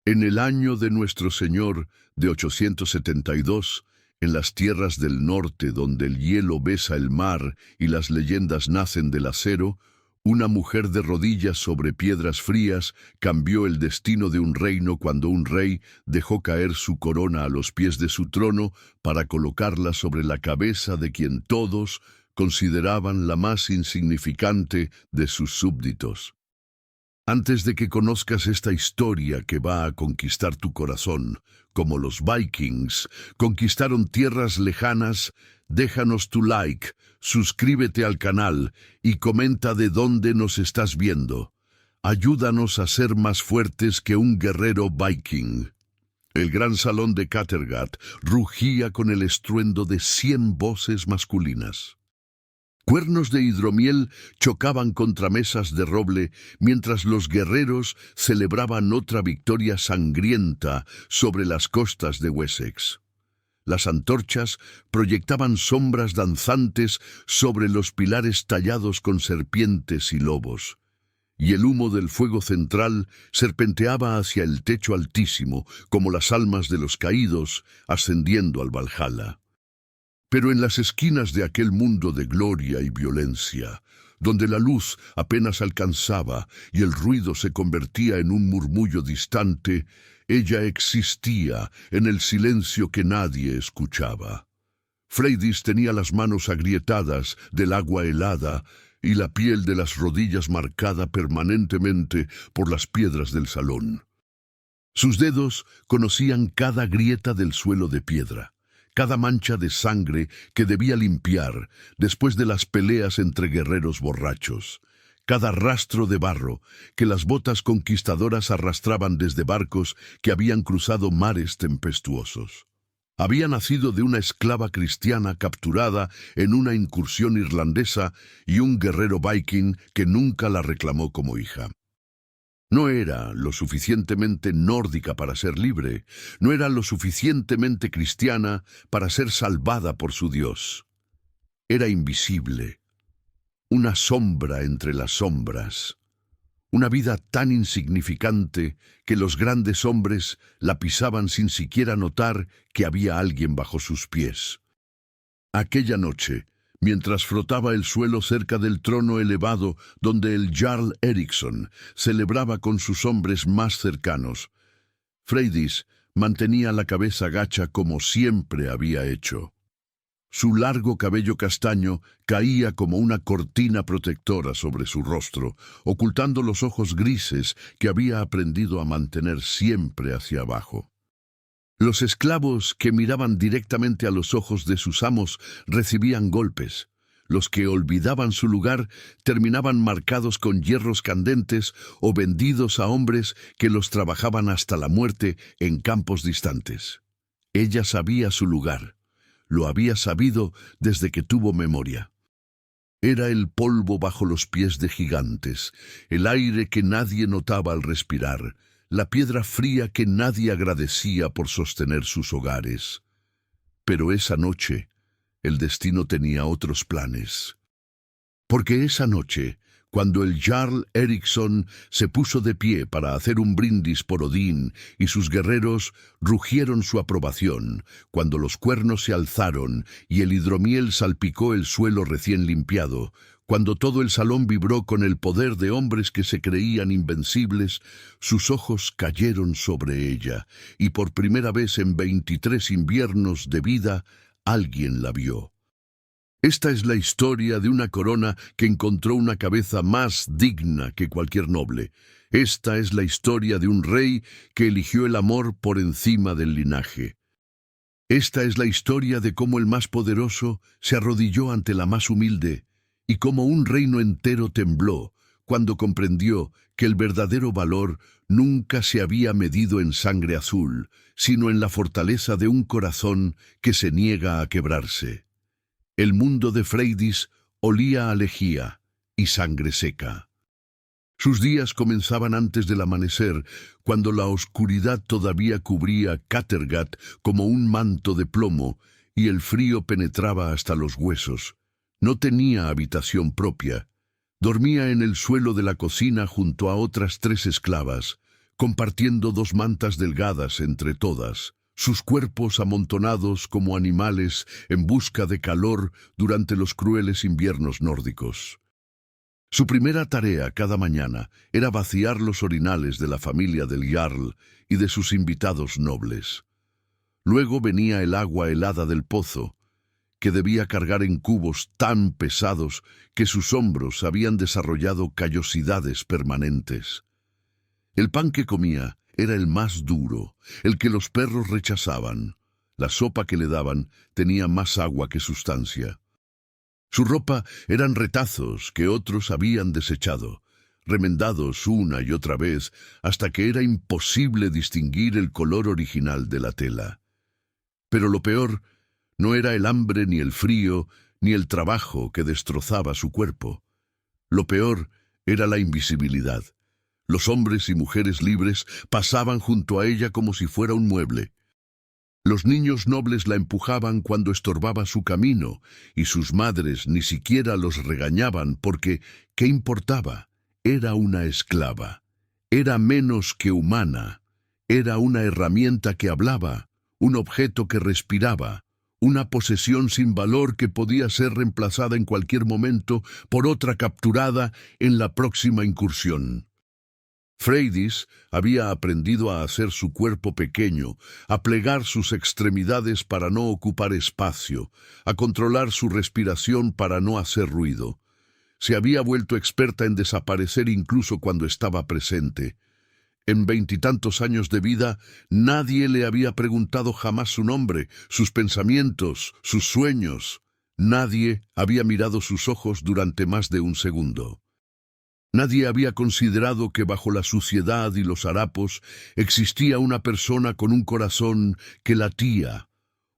En el año de nuestro Señor de 872, en las tierras del norte donde el hielo besa el mar y las leyendas nacen del acero, una mujer de rodillas sobre piedras frías cambió el destino de un reino cuando un rey dejó caer su corona a los pies de su trono para colocarla sobre la cabeza de quien todos consideraban la más insignificante de sus súbditos. Antes de que conozcas esta historia que va a conquistar tu corazón, como los Vikings conquistaron tierras lejanas, déjanos tu like, suscríbete al canal y comenta de dónde nos estás viendo. Ayúdanos a ser más fuertes que un guerrero viking. El gran salón de Kattegat rugía con el estruendo de 100 voces masculinas. Cuernos de hidromiel chocaban contra mesas de roble mientras los guerreros celebraban otra victoria sangrienta sobre las costas de Wessex. Las antorchas proyectaban sombras danzantes sobre los pilares tallados con serpientes y lobos, y el humo del fuego central serpenteaba hacia el techo altísimo como las almas de los caídos ascendiendo al Valhalla. Pero en las esquinas de aquel mundo de gloria y violencia, donde la luz apenas alcanzaba y el ruido se convertía en un murmullo distante, ella existía en el silencio que nadie escuchaba. Freydis tenía las manos agrietadas del agua helada y la piel de las rodillas marcada permanentemente por las piedras del salón. Sus dedos conocían cada grieta del suelo de piedra, cada mancha de sangre que debía limpiar después de las peleas entre guerreros borrachos, cada rastro de barro que las botas conquistadoras arrastraban desde barcos que habían cruzado mares tempestuosos. Había nacido de una esclava cristiana capturada en una incursión irlandesa y un guerrero viking que nunca la reclamó como hija. No era lo suficientemente nórdica para ser libre, no era lo suficientemente cristiana para ser salvada por su Dios. Era invisible, una sombra entre las sombras, una vida tan insignificante que los grandes hombres la pisaban sin siquiera notar que había alguien bajo sus pies. Aquella noche, mientras frotaba el suelo cerca del trono elevado donde el Jarl Eriksson celebraba con sus hombres más cercanos, Freydis mantenía la cabeza gacha como siempre había hecho. Su largo cabello castaño caía como una cortina protectora sobre su rostro, ocultando los ojos grises que había aprendido a mantener siempre hacia abajo. Los esclavos que miraban directamente a los ojos de sus amos recibían golpes. Los que olvidaban su lugar terminaban marcados con hierros candentes o vendidos a hombres que los trabajaban hasta la muerte en campos distantes. Ella sabía su lugar. Lo había sabido desde que tuvo memoria. Era el polvo bajo los pies de gigantes, el aire que nadie notaba al respirar, la piedra fría que nadie agradecía por sostener sus hogares. Pero esa noche, el destino tenía otros planes. Porque esa noche, cuando el Jarl Eriksson se puso de pie para hacer un brindis por Odín y sus guerreros rugieron su aprobación, cuando los cuernos se alzaron y el hidromiel salpicó el suelo recién limpiado, cuando todo el salón vibró con el poder de hombres que se creían invencibles, sus ojos cayeron sobre ella, y por primera vez en 23 inviernos de vida, alguien la vio. Esta es la historia de una corona que encontró una cabeza más digna que cualquier noble. Esta es la historia de un rey que eligió el amor por encima del linaje. Esta es la historia de cómo el más poderoso se arrodilló ante la más humilde y cómo un reino entero tembló cuando comprendió que el verdadero valor nunca se había medido en sangre azul, sino en la fortaleza de un corazón que se niega a quebrarse. El mundo de Freydis olía a lejía y sangre seca. Sus días comenzaban antes del amanecer, cuando la oscuridad todavía cubría Kattegat como un manto de plomo y el frío penetraba hasta los huesos. No tenía habitación propia. Dormía en el suelo de la cocina junto a otras 3 esclavas, compartiendo 2 mantas delgadas entre todas, sus cuerpos amontonados como animales en busca de calor durante los crueles inviernos nórdicos. Su primera tarea cada mañana era vaciar los orinales de la familia del Jarl y de sus invitados nobles. Luego venía el agua helada del pozo, que debía cargar en cubos tan pesados que sus hombros habían desarrollado callosidades permanentes. El pan que comía era el más duro, el que los perros rechazaban. La sopa que le daban tenía más agua que sustancia. Su ropa eran retazos que otros habían desechado, remendados una y otra vez hasta que era imposible distinguir el color original de la tela. Pero lo peor no era el hambre ni el frío ni el trabajo que destrozaba su cuerpo. Lo peor era la invisibilidad. Los hombres y mujeres libres pasaban junto a ella como si fuera un mueble. Los niños nobles la empujaban cuando estorbaba su camino, y sus madres ni siquiera los regañaban porque, ¿qué importaba? Era una esclava. Era menos que humana. Era una herramienta que hablaba, un objeto que respiraba, una posesión sin valor que podía ser reemplazada en cualquier momento por otra capturada en la próxima incursión. Freydis había aprendido a hacer su cuerpo pequeño, a plegar sus extremidades para no ocupar espacio, a controlar su respiración para no hacer ruido. Se había vuelto experta en desaparecer incluso cuando estaba presente. En 20 y tantos años de vida, nadie le había preguntado jamás su nombre, sus pensamientos, sus sueños. Nadie había mirado sus ojos durante más de un segundo. Nadie había considerado que bajo la suciedad y los harapos existía una persona con un corazón que latía,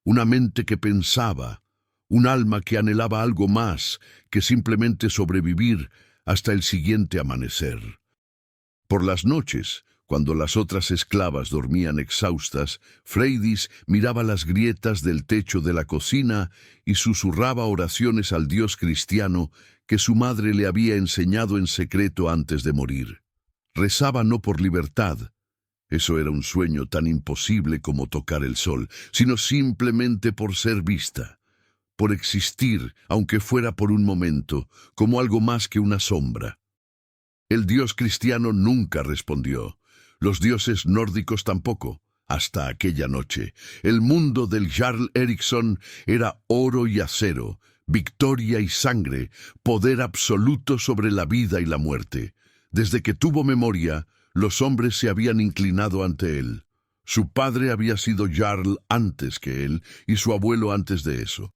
una mente que pensaba, un alma que anhelaba algo más que simplemente sobrevivir hasta el siguiente amanecer. Por las noches, cuando las otras esclavas dormían exhaustas, Freydis miraba las grietas del techo de la cocina y susurraba oraciones al dios cristiano que su madre le había enseñado en secreto antes de morir. Rezaba no por libertad, eso era un sueño tan imposible como tocar el sol, sino simplemente por ser vista, por existir, aunque fuera por un momento, como algo más que una sombra. El dios cristiano nunca respondió. Los dioses nórdicos tampoco, hasta aquella noche. El mundo del Jarl Eriksson era oro y acero, victoria y sangre, poder absoluto sobre la vida y la muerte. Desde que tuvo memoria, los hombres se habían inclinado ante él. Su padre había sido Jarl antes que él y su abuelo antes de eso.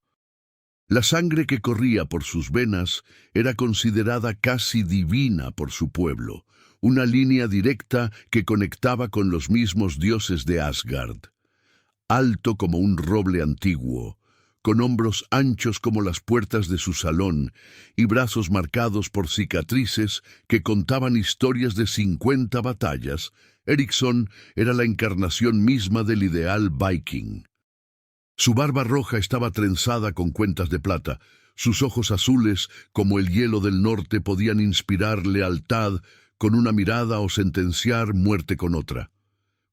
La sangre que corría por sus venas era considerada casi divina por su pueblo, una línea directa que conectaba con los mismos dioses de Asgard. Alto como un roble antiguo, con hombros anchos como las puertas de su salón y brazos marcados por cicatrices que contaban historias de 50 batallas, Eriksson era la encarnación misma del ideal viking. Su barba roja estaba trenzada con cuentas de plata, sus ojos azules, como el hielo del norte, podían inspirar lealtad con una mirada o sentenciar muerte con otra.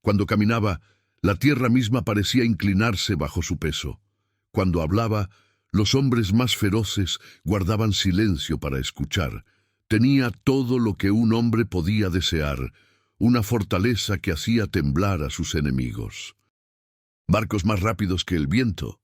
Cuando caminaba, la tierra misma parecía inclinarse bajo su peso. Cuando hablaba, los hombres más feroces guardaban silencio para escuchar. Tenía todo lo que un hombre podía desear, una fortaleza que hacía temblar a sus enemigos. Barcos más rápidos que el viento,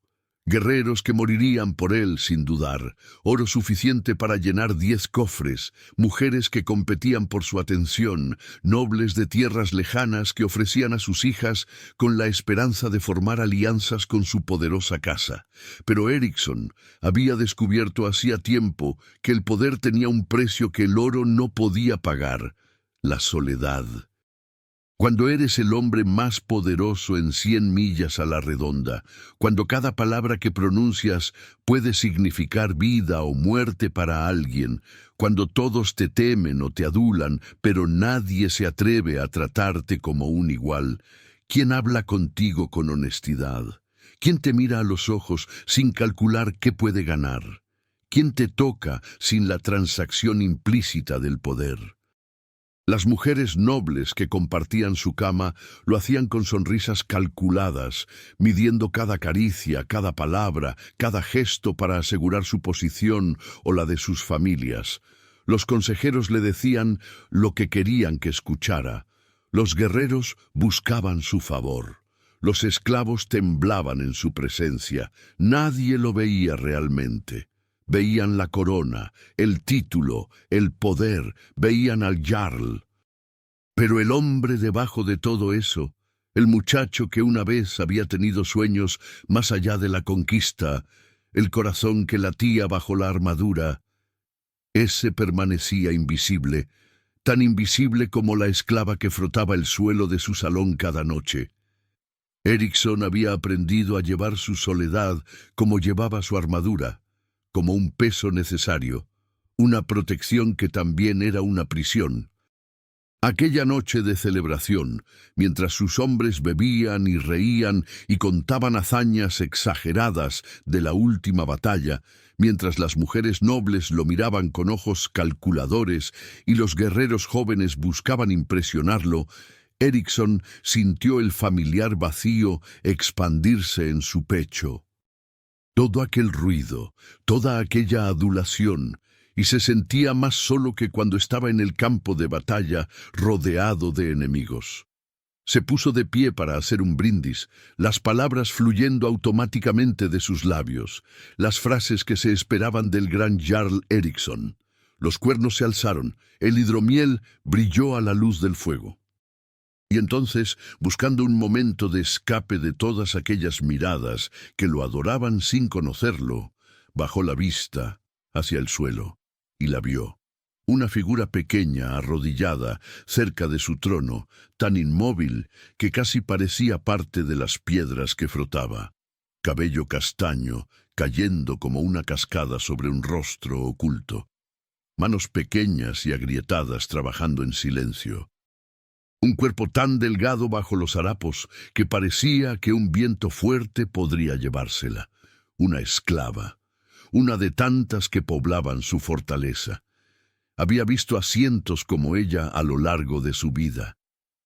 guerreros que morirían por él sin dudar, oro suficiente para llenar 10 cofres, mujeres que competían por su atención, nobles de tierras lejanas que ofrecían a sus hijas con la esperanza de formar alianzas con su poderosa casa. Pero Eriksson había descubierto hacía tiempo que el poder tenía un precio que el oro no podía pagar: la soledad. Cuando eres el hombre más poderoso en 100 millas a la redonda, cuando cada palabra que pronuncias puede significar vida o muerte para alguien, cuando todos te temen o te adulan, pero nadie se atreve a tratarte como un igual, ¿quién habla contigo con honestidad? ¿Quién te mira a los ojos sin calcular qué puede ganar? ¿Quién te toca sin la transacción implícita del poder? Las mujeres nobles que compartían su cama lo hacían con sonrisas calculadas, midiendo cada caricia, cada palabra, cada gesto para asegurar su posición o la de sus familias. Los consejeros le decían lo que querían que escuchara. Los guerreros buscaban su favor. Los esclavos temblaban en su presencia. Nadie lo veía realmente. Veían la corona, el título, el poder, veían al Jarl. Pero el hombre debajo de todo eso, el muchacho que una vez había tenido sueños más allá de la conquista, el corazón que latía bajo la armadura, ese permanecía invisible, tan invisible como la esclava que frotaba el suelo de su salón cada noche. Eriksson había aprendido a llevar su soledad como llevaba su armadura, como un peso necesario, una protección que también era una prisión. Aquella noche de celebración, mientras sus hombres bebían y reían y contaban hazañas exageradas de la última batalla, mientras las mujeres nobles lo miraban con ojos calculadores y los guerreros jóvenes buscaban impresionarlo, Eriksson sintió el familiar vacío expandirse en su pecho. Todo aquel ruido, toda aquella adulación, y se sentía más solo que cuando estaba en el campo de batalla rodeado de enemigos. Se puso de pie para hacer un brindis, las palabras fluyendo automáticamente de sus labios, las frases que se esperaban del gran Jarl Eriksson. Los cuernos se alzaron, el hidromiel brilló a la luz del fuego. Y entonces, buscando un momento de escape de todas aquellas miradas que lo adoraban sin conocerlo, bajó la vista hacia el suelo y la vio. Una figura pequeña, arrodillada, cerca de su trono, tan inmóvil que casi parecía parte de las piedras que frotaba. Cabello castaño, cayendo como una cascada sobre un rostro oculto. Manos pequeñas y agrietadas trabajando en silencio. Un cuerpo tan delgado bajo los harapos que parecía que un viento fuerte podría llevársela. Una esclava, una de tantas que poblaban su fortaleza. Había visto a cientos como ella a lo largo de su vida.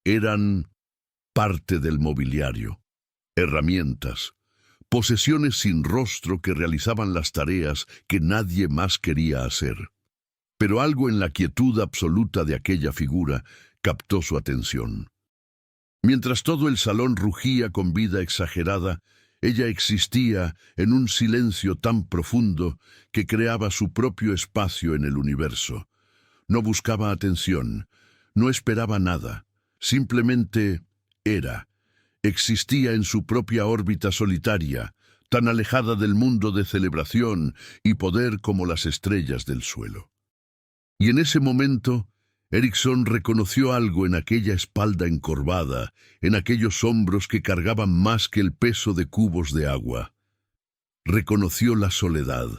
Eran parte del mobiliario, herramientas, posesiones sin rostro que realizaban las tareas que nadie más quería hacer. Pero algo en la quietud absoluta de aquella figura captó su atención. Mientras todo el salón rugía con vida exagerada, ella existía en un silencio tan profundo que creaba su propio espacio en el universo. No buscaba atención, no esperaba nada, simplemente era. Existía en su propia órbita solitaria, tan alejada del mundo de celebración y poder como las estrellas del suelo. Y en ese momento, Eriksson reconoció algo en aquella espalda encorvada, en aquellos hombros que cargaban más que el peso de cubos de agua. Reconoció la soledad,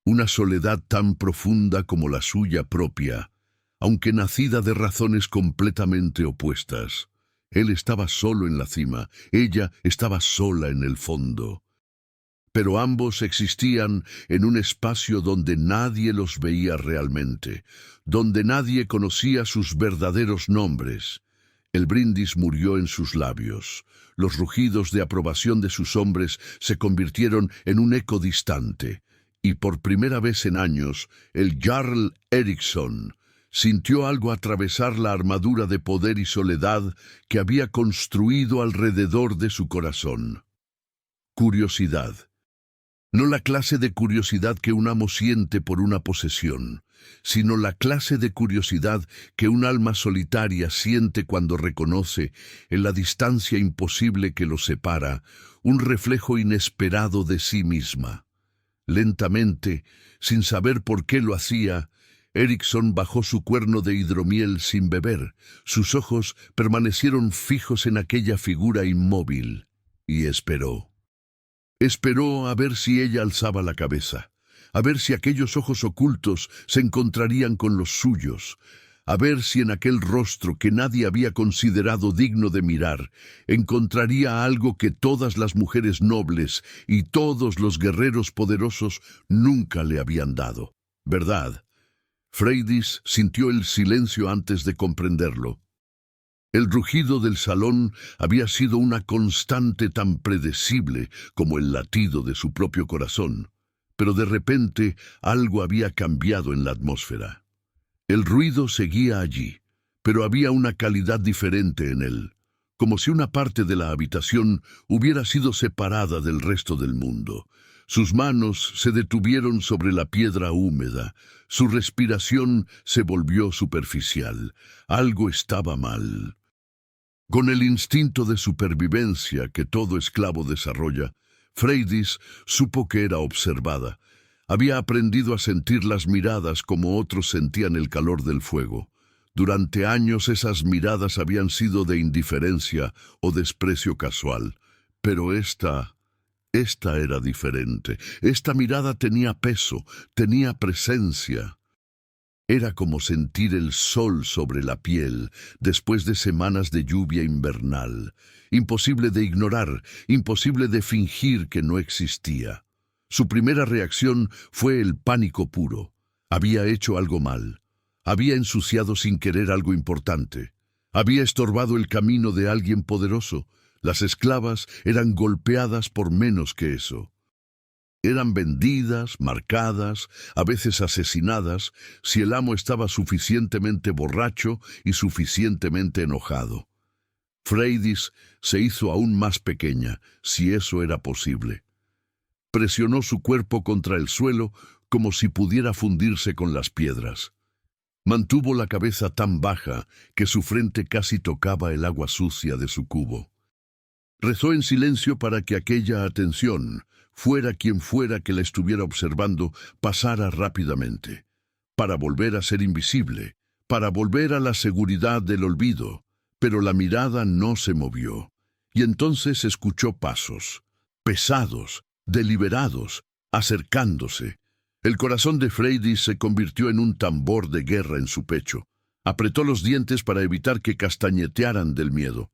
una soledad tan profunda como la suya propia, aunque nacida de razones completamente opuestas. Él estaba solo en la cima, ella estaba sola en el fondo. Pero ambos existían en un espacio donde nadie los veía realmente, donde nadie conocía sus verdaderos nombres. El brindis murió en sus labios. Los rugidos de aprobación de sus hombres se convirtieron en un eco distante. Y por primera vez en años, el Jarl Eriksson sintió algo atravesar la armadura de poder y soledad que había construido alrededor de su corazón. Curiosidad. No la clase de curiosidad que un amo siente por una posesión, sino la clase de curiosidad que un alma solitaria siente cuando reconoce, en la distancia imposible que los separa, un reflejo inesperado de sí misma. Lentamente, sin saber por qué lo hacía, Eriksson bajó su cuerno de hidromiel sin beber. Sus ojos permanecieron fijos en aquella figura inmóvil, y esperó. Esperó a ver si ella alzaba la cabeza, a ver si aquellos ojos ocultos se encontrarían con los suyos, a ver si en aquel rostro que nadie había considerado digno de mirar, encontraría algo que todas las mujeres nobles y todos los guerreros poderosos nunca le habían dado. ¿Verdad? Freydis sintió el silencio antes de comprenderlo. El rugido del salón había sido una constante tan predecible como el latido de su propio corazón, pero de repente algo había cambiado en la atmósfera. El ruido seguía allí, pero había una calidad diferente en él, como si una parte de la habitación hubiera sido separada del resto del mundo. Sus manos se detuvieron sobre la piedra húmeda, su respiración se volvió superficial. Algo estaba mal. Con el instinto de supervivencia que todo esclavo desarrolla, Freydis supo que era observada. Había aprendido a sentir las miradas como otros sentían el calor del fuego. Durante años esas miradas habían sido de indiferencia o desprecio casual, pero esta era diferente. Esta mirada tenía peso, tenía presencia. Era como sentir el sol sobre la piel después de semanas de lluvia invernal. Imposible de ignorar, imposible de fingir que no existía. Su primera reacción fue el pánico puro. Había hecho algo mal. Había ensuciado sin querer algo importante. Había estorbado el camino de alguien poderoso. Las esclavas eran golpeadas por menos que eso. Eran vendidas, marcadas, a veces asesinadas, si el amo estaba suficientemente borracho y suficientemente enojado. Freydis se hizo aún más pequeña, si eso era posible. Presionó su cuerpo contra el suelo como si pudiera fundirse con las piedras. Mantuvo la cabeza tan baja que su frente casi tocaba el agua sucia de su cubo. Rezó en silencio para que aquella atención, fuera quien fuera que la estuviera observando, pasara rápidamente, para volver a ser invisible, para volver a la seguridad del olvido, pero la mirada no se movió, y entonces escuchó pasos, pesados, deliberados, acercándose. El corazón de Freydis se convirtió en un tambor de guerra en su pecho. Apretó los dientes para evitar que castañetearan del miedo.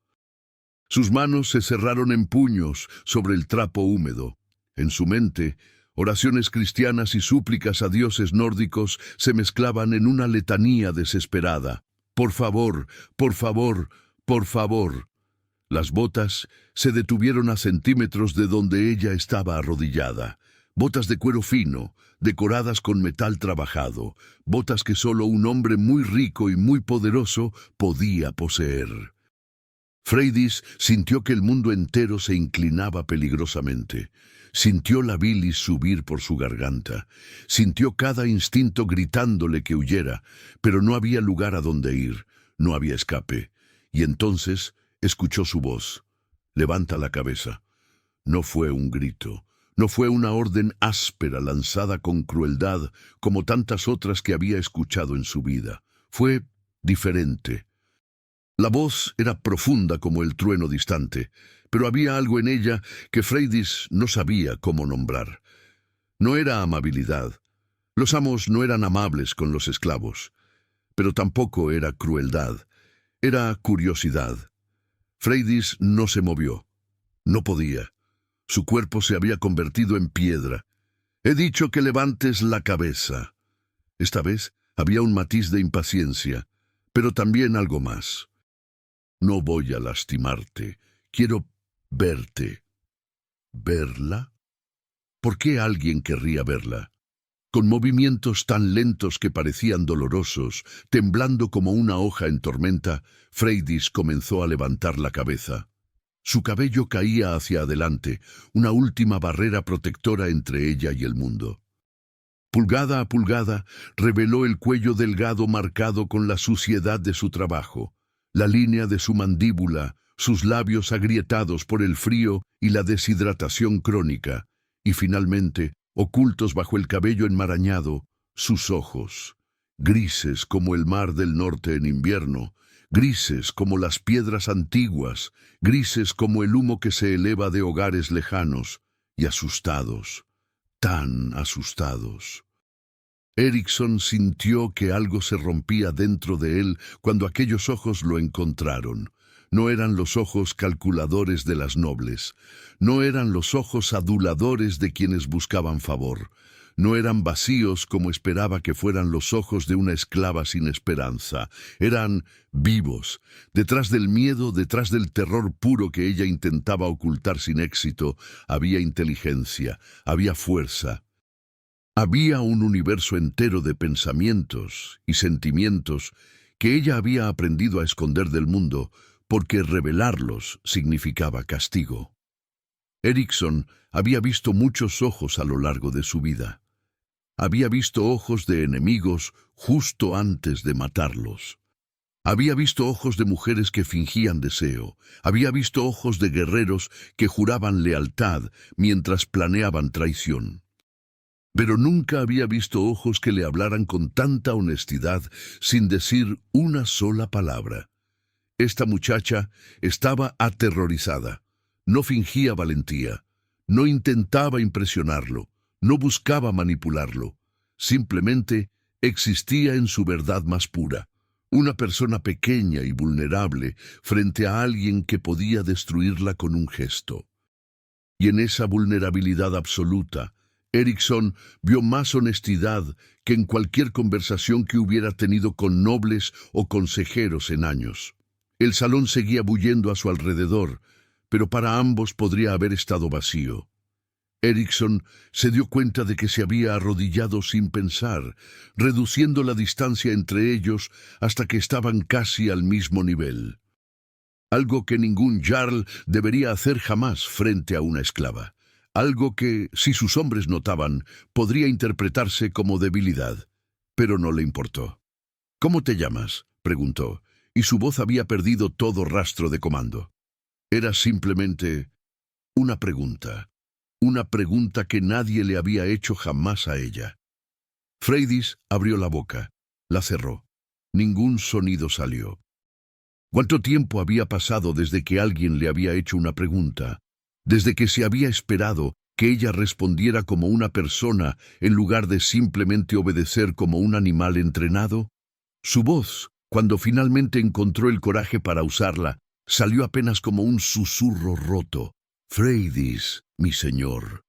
Sus manos se cerraron en puños sobre el trapo húmedo. En su mente, oraciones cristianas y súplicas a dioses nórdicos se mezclaban en una letanía desesperada. «Por favor, por favor, por favor». Las botas se detuvieron a centímetros de donde ella estaba arrodillada. Botas de cuero fino, decoradas con metal trabajado, botas que solo un hombre muy rico y muy poderoso podía poseer. Freydis sintió que el mundo entero se inclinaba peligrosamente. Sintió la bilis subir por su garganta. Sintió cada instinto gritándole que huyera, pero no había lugar a donde ir, no había escape. Y entonces escuchó su voz. «Levanta la cabeza». No fue un grito. No fue una orden áspera lanzada con crueldad como tantas otras que había escuchado en su vida. Fue diferente. La voz era profunda como el trueno distante, pero había algo en ella que Freydis no sabía cómo nombrar. No era amabilidad. Los amos no eran amables con los esclavos, pero tampoco era crueldad. Era curiosidad. Freydis no se movió. No podía. Su cuerpo se había convertido en piedra. «He dicho que levantes la cabeza». Esta vez había un matiz de impaciencia, pero también algo más. «No voy a lastimarte. Quiero verte». ¿Verla? ¿Por qué alguien querría verla? Con movimientos tan lentos que parecían dolorosos, temblando como una hoja en tormenta, Freydis comenzó a levantar la cabeza. Su cabello caía hacia adelante, una última barrera protectora entre ella y el mundo. Pulgada a pulgada, reveló el cuello delgado marcado con la suciedad de su trabajo, la línea de su mandíbula, sus labios agrietados por el frío y la deshidratación crónica, y finalmente, ocultos bajo el cabello enmarañado, sus ojos, grises como el mar del norte en invierno, grises como las piedras antiguas, grises como el humo que se eleva de hogares lejanos, y asustados, tan asustados. Eriksson sintió que algo se rompía dentro de él cuando aquellos ojos lo encontraron. No eran los ojos calculadores de las nobles, no eran los ojos aduladores de quienes buscaban favor, No eran vacíos como esperaba que fueran los ojos de una esclava sin esperanza. Eran vivos. Detrás del miedo, detrás del terror puro que ella intentaba ocultar sin éxito, había inteligencia, había fuerza. Había un universo entero de pensamientos y sentimientos que ella había aprendido a esconder del mundo porque revelarlos significaba castigo. Erickson había visto muchos ojos a lo largo de su vida. Había visto ojos de enemigos justo antes de matarlos. Había visto ojos de mujeres que fingían deseo. Había visto ojos de guerreros que juraban lealtad mientras planeaban traición. Pero nunca había visto ojos que le hablaran con tanta honestidad sin decir una sola palabra. Esta muchacha estaba aterrorizada. No fingía valentía. No intentaba impresionarlo. No buscaba manipularlo. Simplemente existía en su verdad más pura. Una persona pequeña y vulnerable frente a alguien que podía destruirla con un gesto. Y en esa vulnerabilidad absoluta, Erickson vio más honestidad que en cualquier conversación que hubiera tenido con nobles o consejeros en años. El salón seguía bullendo a su alrededor, pero para ambos podría haber estado vacío. Erickson se dio cuenta de que se había arrodillado sin pensar, reduciendo la distancia entre ellos hasta que estaban casi al mismo nivel. Algo que ningún jarl debería hacer jamás frente a una esclava. Algo que, si sus hombres notaban, podría interpretarse como debilidad. Pero no le importó. «¿Cómo te llamas?», preguntó, y su voz había perdido todo rastro de comando. Era simplemente una pregunta. Una pregunta que nadie le había hecho jamás a ella. Freydis abrió la boca, la cerró. Ningún sonido salió. ¿Cuánto tiempo había pasado desde que alguien le había hecho una pregunta? Desde que se había esperado que ella respondiera como una persona en lugar de simplemente obedecer como un animal entrenado. Su voz, cuando finalmente encontró el coraje para usarla, salió apenas como un susurro roto. «Freydis, mi señor».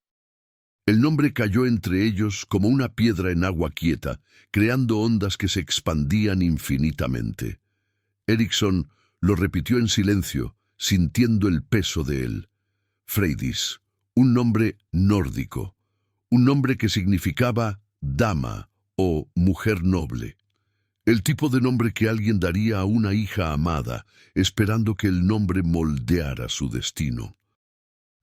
El nombre cayó entre ellos como una piedra en agua quieta, creando ondas que se expandían infinitamente. Erickson lo repitió en silencio, sintiendo el peso de él. Freydis, un nombre nórdico, un nombre que significaba dama o mujer noble. El tipo de nombre que alguien daría a una hija amada, esperando que el nombre moldeara su destino.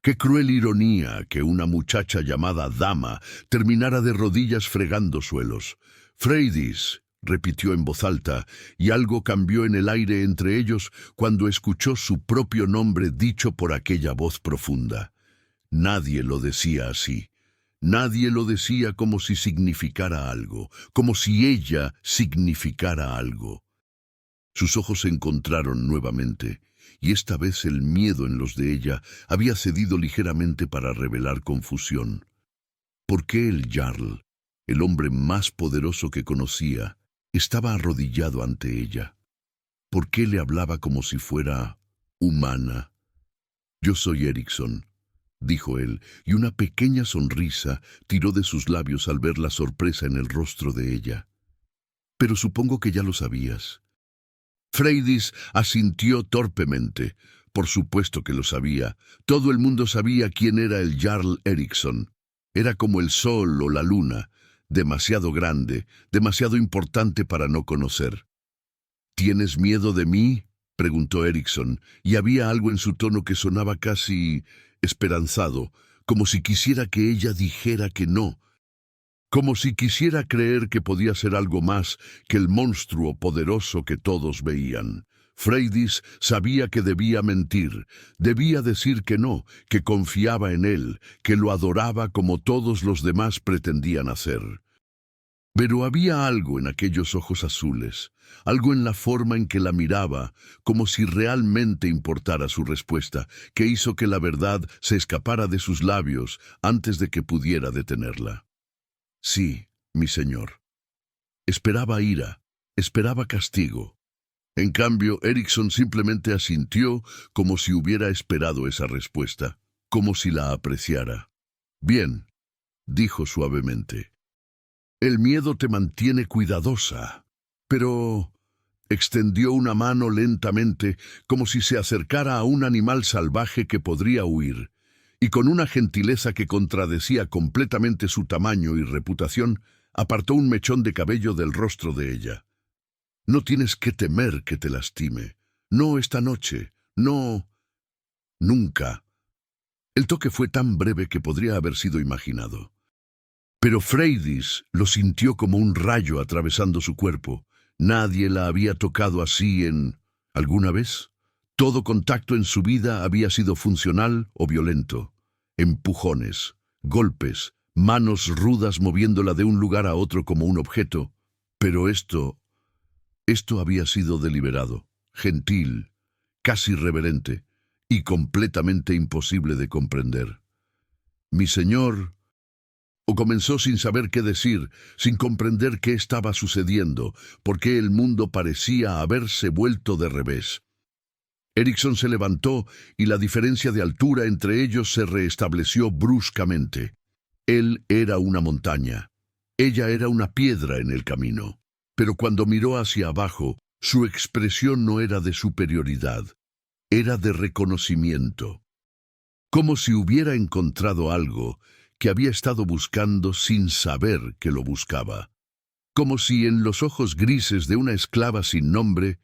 Qué cruel ironía que una muchacha llamada Dama terminara de rodillas fregando suelos. «Freydis», repitió en voz alta, y algo cambió en el aire entre ellos cuando escuchó su propio nombre dicho por aquella voz profunda. Nadie lo decía así. Nadie lo decía como si significara algo, como si ella significara algo. Sus ojos se encontraron nuevamente, y esta vez el miedo en los de ella había cedido ligeramente para revelar confusión. ¿Por qué el jarl, el hombre más poderoso que conocía, estaba arrodillado ante ella? ¿Por qué le hablaba como si fuera humana? «Yo soy Erickson», dijo él, y una pequeña sonrisa tiró de sus labios al ver la sorpresa en el rostro de ella. «Pero supongo que ya lo sabías». Freydis asintió torpemente. Por supuesto que lo sabía. Todo el mundo sabía quién era el jarl Erickson. Era como el sol o la luna, demasiado grande, demasiado importante para no conocer. «¿Tienes miedo de mí?», preguntó Erickson, y había algo en su tono que sonaba casi esperanzado, como si quisiera que ella dijera que no, como si quisiera creer que podía ser algo más que el monstruo poderoso que todos veían. Freydis sabía que debía mentir, debía decir que no, que confiaba en él, que lo adoraba como todos los demás pretendían hacer. Pero había algo en aquellos ojos azules, algo en la forma en que la miraba, como si realmente importara su respuesta, que hizo que la verdad se escapara de sus labios antes de que pudiera detenerla. «Sí, mi señor». Esperaba ira, esperaba castigo. En cambio, Erickson simplemente asintió como si hubiera esperado esa respuesta, como si la apreciara. «Bien», dijo suavemente. El miedo te mantiene cuidadosa. Pero extendió una mano lentamente, como si se acercara a un animal salvaje que podría huir, y con una gentileza que contradecía completamente su tamaño y reputación, apartó un mechón de cabello del rostro de ella. No tienes que temer que te lastime. No esta noche. No. Nunca. El toque fue tan breve que podría haber sido imaginado. Pero Freydis lo sintió como un rayo atravesando su cuerpo. Nadie la había tocado así ¿alguna vez? Todo contacto en su vida había sido funcional o violento. Empujones, golpes, manos rudas moviéndola de un lugar a otro como un objeto. Pero esto había sido deliberado, gentil, casi reverente y completamente imposible de comprender. Mi señor... O comenzó sin saber qué decir, sin comprender qué estaba sucediendo, por qué el mundo parecía haberse vuelto de revés. Erickson se levantó y la diferencia de altura entre ellos se restableció bruscamente. Él era una montaña. Ella era una piedra en el camino. Pero cuando miró hacia abajo, su expresión no era de superioridad, era de reconocimiento. Como si hubiera encontrado algo que había estado buscando sin saber que lo buscaba. Como si en los ojos grises de una esclava sin nombre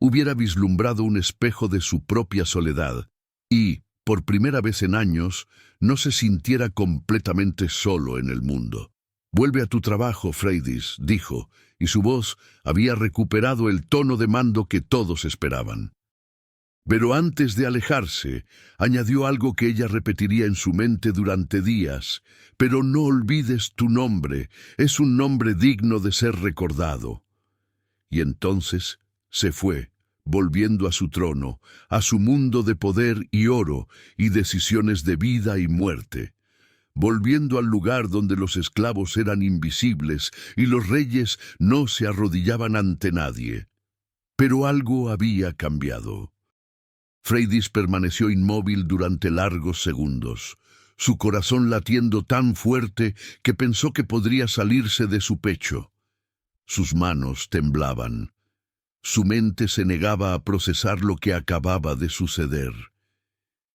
hubiera vislumbrado un espejo de su propia soledad y, por primera vez en años, no se sintiera completamente solo en el mundo. «Vuelve a tu trabajo, Freydis», dijo, y su voz había recuperado el tono de mando que todos esperaban. Pero antes de alejarse, añadió algo que ella repetiría en su mente durante días. «Pero no olvides tu nombre, es un nombre digno de ser recordado». Y entonces se fue, volviendo a su trono, a su mundo de poder y oro y decisiones de vida y muerte. Volviendo al lugar donde los esclavos eran invisibles y los reyes no se arrodillaban ante nadie. Pero algo había cambiado. Freydis permaneció inmóvil durante largos segundos, su corazón latiendo tan fuerte que pensó que podría salirse de su pecho. Sus manos temblaban. Su mente se negaba a procesar lo que acababa de suceder.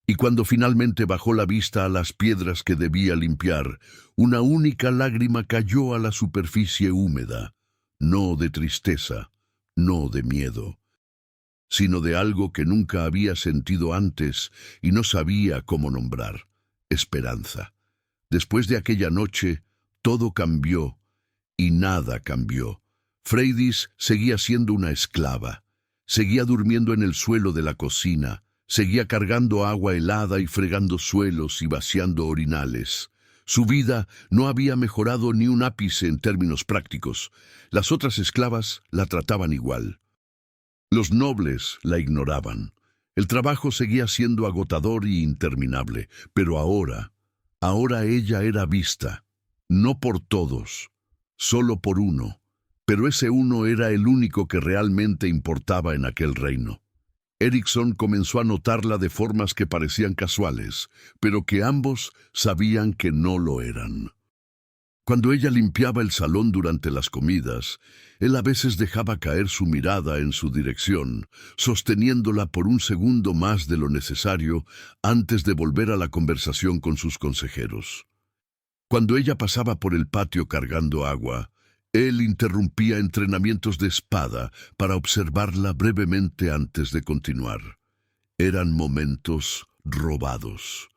Y cuando finalmente bajó la vista a las piedras que debía limpiar, una única lágrima cayó a la superficie húmeda, no de tristeza, no de miedo, sino de algo que nunca había sentido antes y no sabía cómo nombrar: esperanza. Después de aquella noche, todo cambió y nada cambió. Freydis seguía siendo una esclava, seguía durmiendo en el suelo de la cocina, seguía cargando agua helada y fregando suelos y vaciando orinales. Su vida no había mejorado ni un ápice en términos prácticos. Las otras esclavas la trataban igual. Los nobles la ignoraban. El trabajo seguía siendo agotador y interminable, pero ahora ella era vista, no por todos, solo por uno, pero ese uno era el único que realmente importaba en aquel reino. Erickson comenzó a notarla de formas que parecían casuales, pero que ambos sabían que no lo eran. Cuando ella limpiaba el salón durante las comidas, él a veces dejaba caer su mirada en su dirección, sosteniéndola por un segundo más de lo necesario antes de volver a la conversación con sus consejeros. Cuando ella pasaba por el patio cargando agua, él interrumpía entrenamientos de espada para observarla brevemente antes de continuar. Eran momentos robados.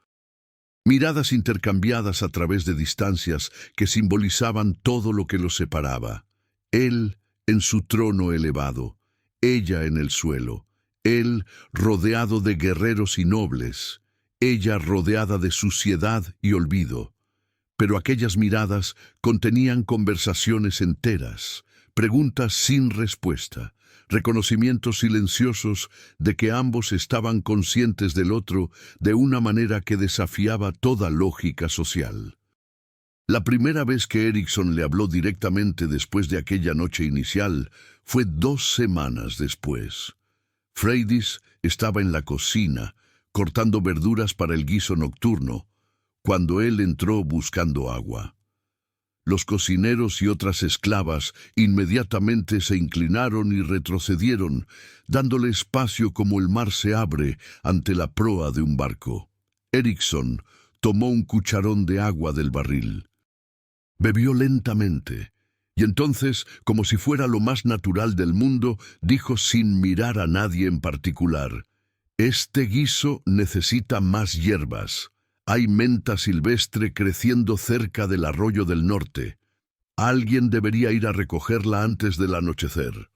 Miradas intercambiadas a través de distancias que simbolizaban todo lo que los separaba. Él en su trono elevado, ella en el suelo, él rodeado de guerreros y nobles, ella rodeada de suciedad y olvido. Pero aquellas miradas contenían conversaciones enteras, preguntas sin respuesta, reconocimientos silenciosos de que ambos estaban conscientes del otro de una manera que desafiaba toda lógica social. La primera vez que Erickson le habló directamente después de aquella noche inicial fue 2 semanas después. Freydis estaba en la cocina, cortando verduras para el guiso nocturno, cuando él entró buscando agua. Los cocineros y otras esclavas inmediatamente se inclinaron y retrocedieron, dándole espacio como el mar se abre ante la proa de un barco. Eriksson tomó un cucharón de agua del barril. Bebió lentamente, y entonces, como si fuera lo más natural del mundo, dijo sin mirar a nadie en particular: «Este guiso necesita más hierbas. Hay menta silvestre creciendo cerca del arroyo del norte. Alguien debería ir a recogerla antes del anochecer».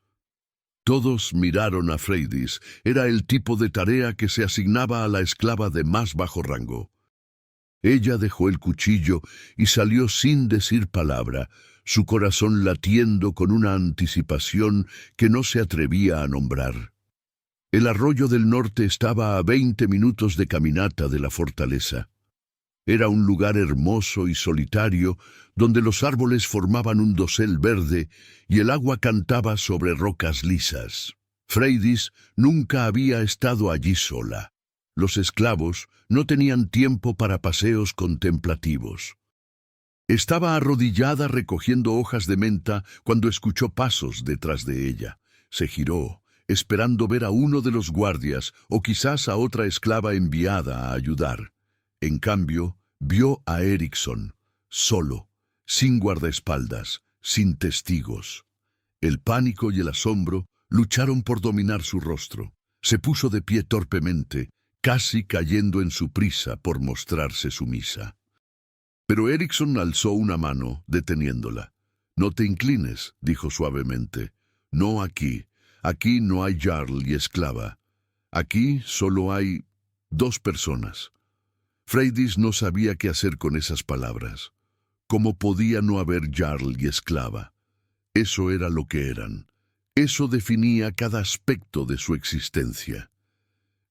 Todos miraron a Freydis. Era el tipo de tarea que se asignaba a la esclava de más bajo rango. Ella dejó el cuchillo y salió sin decir palabra, su corazón latiendo con una anticipación que no se atrevía a nombrar. El arroyo del norte estaba a 20 minutos de caminata de la fortaleza. Era un lugar hermoso y solitario, donde los árboles formaban un dosel verde y el agua cantaba sobre rocas lisas. Freydis nunca había estado allí sola. Los esclavos no tenían tiempo para paseos contemplativos. Estaba arrodillada recogiendo hojas de menta cuando escuchó pasos detrás de ella. Se giró, esperando ver a uno de los guardias o quizás a otra esclava enviada a ayudar. En cambio, vio a Eriksson, solo, sin guardaespaldas, sin testigos. El pánico y el asombro lucharon por dominar su rostro. Se puso de pie torpemente, casi cayendo en su prisa por mostrarse sumisa. Pero Eriksson alzó una mano, deteniéndola. «No te inclines», dijo suavemente. «No aquí. Aquí no hay jarl y esclava. Aquí solo hay 2 personas». Freydis no sabía qué hacer con esas palabras. ¿Cómo podía no haber jarl y esclava? Eso era lo que eran. Eso definía cada aspecto de su existencia.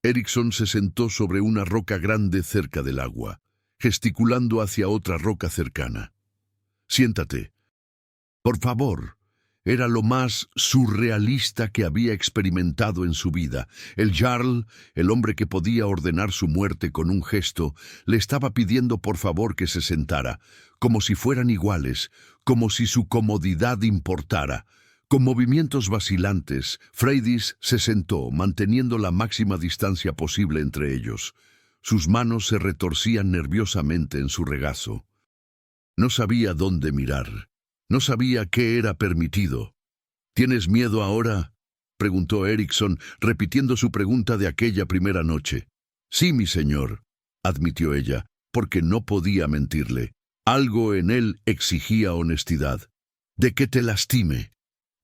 Eriksson se sentó sobre una roca grande cerca del agua, gesticulando hacia otra roca cercana. «Siéntate. Por favor». Era lo más surrealista que había experimentado en su vida. El jarl, el hombre que podía ordenar su muerte con un gesto, le estaba pidiendo por favor que se sentara, como si fueran iguales, como si su comodidad importara. Con movimientos vacilantes, Freydis se sentó, manteniendo la máxima distancia posible entre ellos. Sus manos se retorcían nerviosamente en su regazo. No sabía dónde mirar. No sabía qué era permitido. «¿Tienes miedo ahora?», preguntó Eriksson, repitiendo su pregunta de aquella primera noche. «Sí, mi señor», admitió ella, porque no podía mentirle. Algo en él exigía honestidad. «¿De que te lastime?»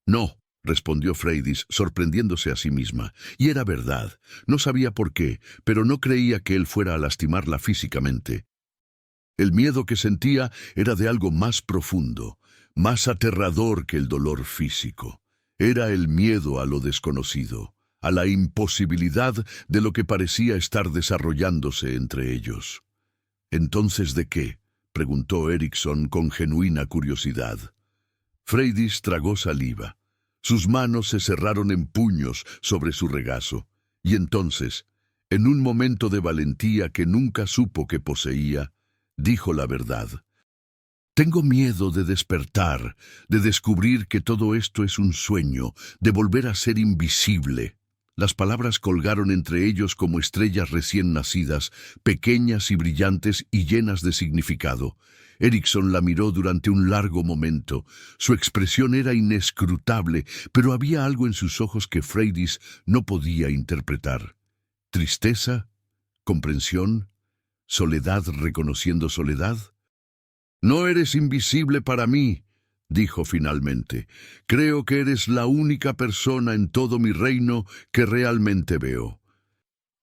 «No», respondió Freydis, sorprendiéndose a sí misma. Y era verdad. No sabía por qué, pero no creía que él fuera a lastimarla físicamente. El miedo que sentía era de algo más profundo, más aterrador que el dolor físico. Era el miedo a lo desconocido, a la imposibilidad de lo que parecía estar desarrollándose entre ellos. «¿Entonces de qué?», preguntó Eriksson con genuina curiosidad. Freydis tragó saliva. Sus manos se cerraron en puños sobre su regazo, y entonces, en un momento de valentía que nunca supo que poseía, dijo la verdad. «Tengo miedo de despertar, de descubrir que todo esto es un sueño, de volver a ser invisible». Las palabras colgaron entre ellos como estrellas recién nacidas, pequeñas y brillantes y llenas de significado. Eriksson la miró durante un largo momento. Su expresión era inescrutable, pero había algo en sus ojos que Freydis no podía interpretar. ¿Tristeza? ¿Comprensión? ¿Soledad reconociendo soledad? «No eres invisible para mí», dijo finalmente. «Creo que eres la única persona en todo mi reino que realmente veo».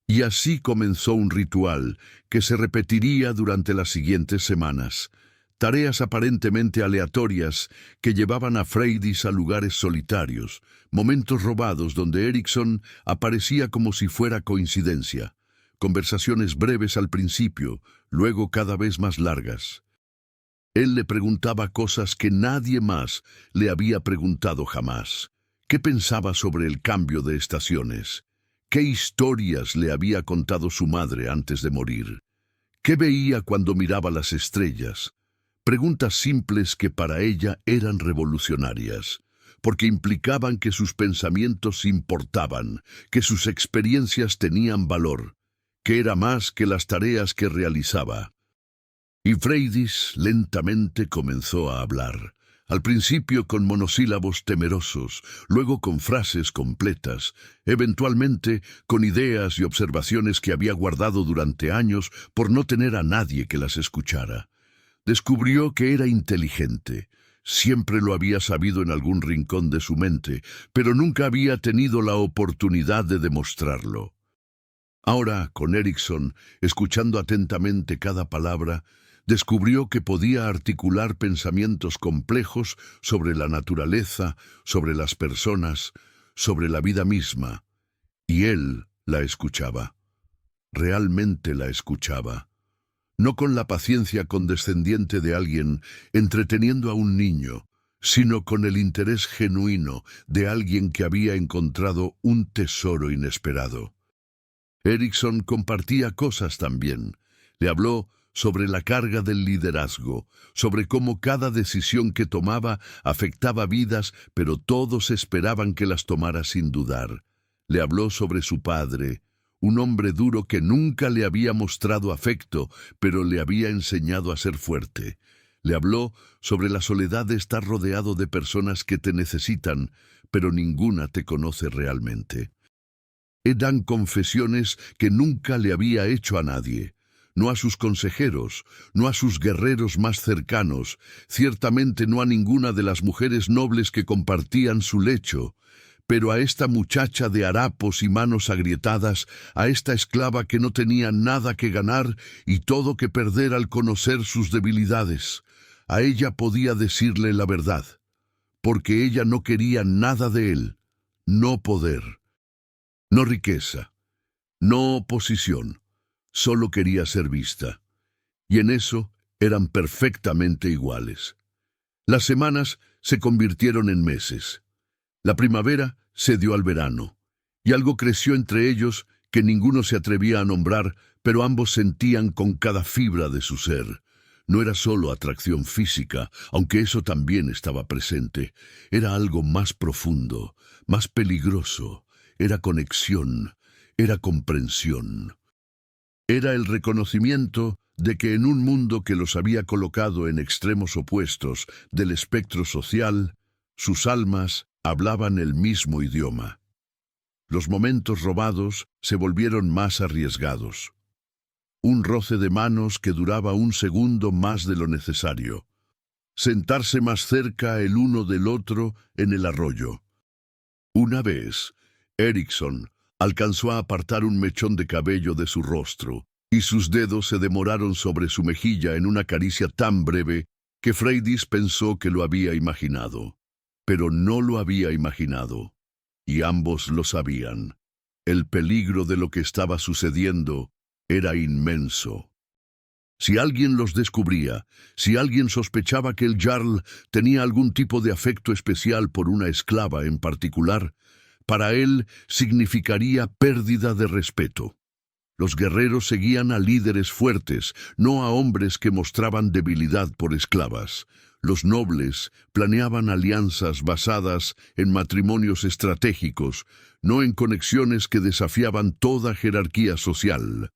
Y así comenzó un ritual que se repetiría durante las siguientes semanas. Tareas aparentemente aleatorias que llevaban a Freydis a lugares solitarios, momentos robados donde Eriksson aparecía como si fuera coincidencia. Conversaciones breves al principio, luego cada vez más largas. Él le preguntaba cosas que nadie más le había preguntado jamás. ¿Qué pensaba sobre el cambio de estaciones? ¿Qué historias le había contado su madre antes de morir? ¿Qué veía cuando miraba las estrellas? Preguntas simples que para ella eran revolucionarias, porque implicaban que sus pensamientos importaban, que sus experiencias tenían valor, que era más que las tareas que realizaba. Y Freydis lentamente comenzó a hablar, al principio con monosílabos temerosos, luego con frases completas, eventualmente con ideas y observaciones que había guardado durante años por no tener a nadie que las escuchara. Descubrió que era inteligente. Siempre lo había sabido en algún rincón de su mente, pero nunca había tenido la oportunidad de demostrarlo. Ahora, con Erickson, escuchando atentamente cada palabra, descubrió que podía articular pensamientos complejos sobre la naturaleza, sobre las personas, sobre la vida misma. Y él la escuchaba. Realmente la escuchaba. No con la paciencia condescendiente de alguien entreteniendo a un niño, sino con el interés genuino de alguien que había encontrado un tesoro inesperado. Erickson compartía cosas también. Le habló sobre la carga del liderazgo, sobre cómo cada decisión que tomaba afectaba vidas, pero todos esperaban que las tomara sin dudar. Le habló sobre su padre, un hombre duro que nunca le había mostrado afecto, pero le había enseñado a ser fuerte. Le habló sobre la soledad de estar rodeado de personas que te necesitan, pero ninguna te conoce realmente. Eran confesiones que nunca le había hecho a nadie, no a sus consejeros, no a sus guerreros más cercanos, ciertamente no a ninguna de las mujeres nobles que compartían su lecho, pero a esta muchacha de harapos y manos agrietadas, a esta esclava que no tenía nada que ganar y todo que perder al conocer sus debilidades. A ella podía decirle la verdad, porque ella no quería nada de él, no poder, no riqueza, no posición, solo quería ser vista. Y en eso eran perfectamente iguales. Las semanas se convirtieron en meses. La primavera se dio al verano, y algo creció entre ellos que ninguno se atrevía a nombrar, pero ambos sentían con cada fibra de su ser. No era solo atracción física, aunque eso también estaba presente. Era algo más profundo, más peligroso. Era conexión, era comprensión. Era el reconocimiento de que en un mundo que los había colocado en extremos opuestos del espectro social, sus almas hablaban el mismo idioma. Los momentos robados se volvieron más arriesgados. Un roce de manos que duraba un segundo más de lo necesario. Sentarse más cerca el uno del otro en el arroyo. Una vez, Erickson alcanzó a apartar un mechón de cabello de su rostro, y sus dedos se demoraron sobre su mejilla en una caricia tan breve que Freydis pensó que lo había imaginado. Pero no lo había imaginado, y ambos lo sabían. El peligro de lo que estaba sucediendo era inmenso. Si alguien los descubría, si alguien sospechaba que el Jarl tenía algún tipo de afecto especial por una esclava en particular, para él significaría pérdida de respeto. Los guerreros seguían a líderes fuertes, no a hombres que mostraban debilidad por esclavas. Los nobles planeaban alianzas basadas en matrimonios estratégicos, no en conexiones que desafiaban toda jerarquía social.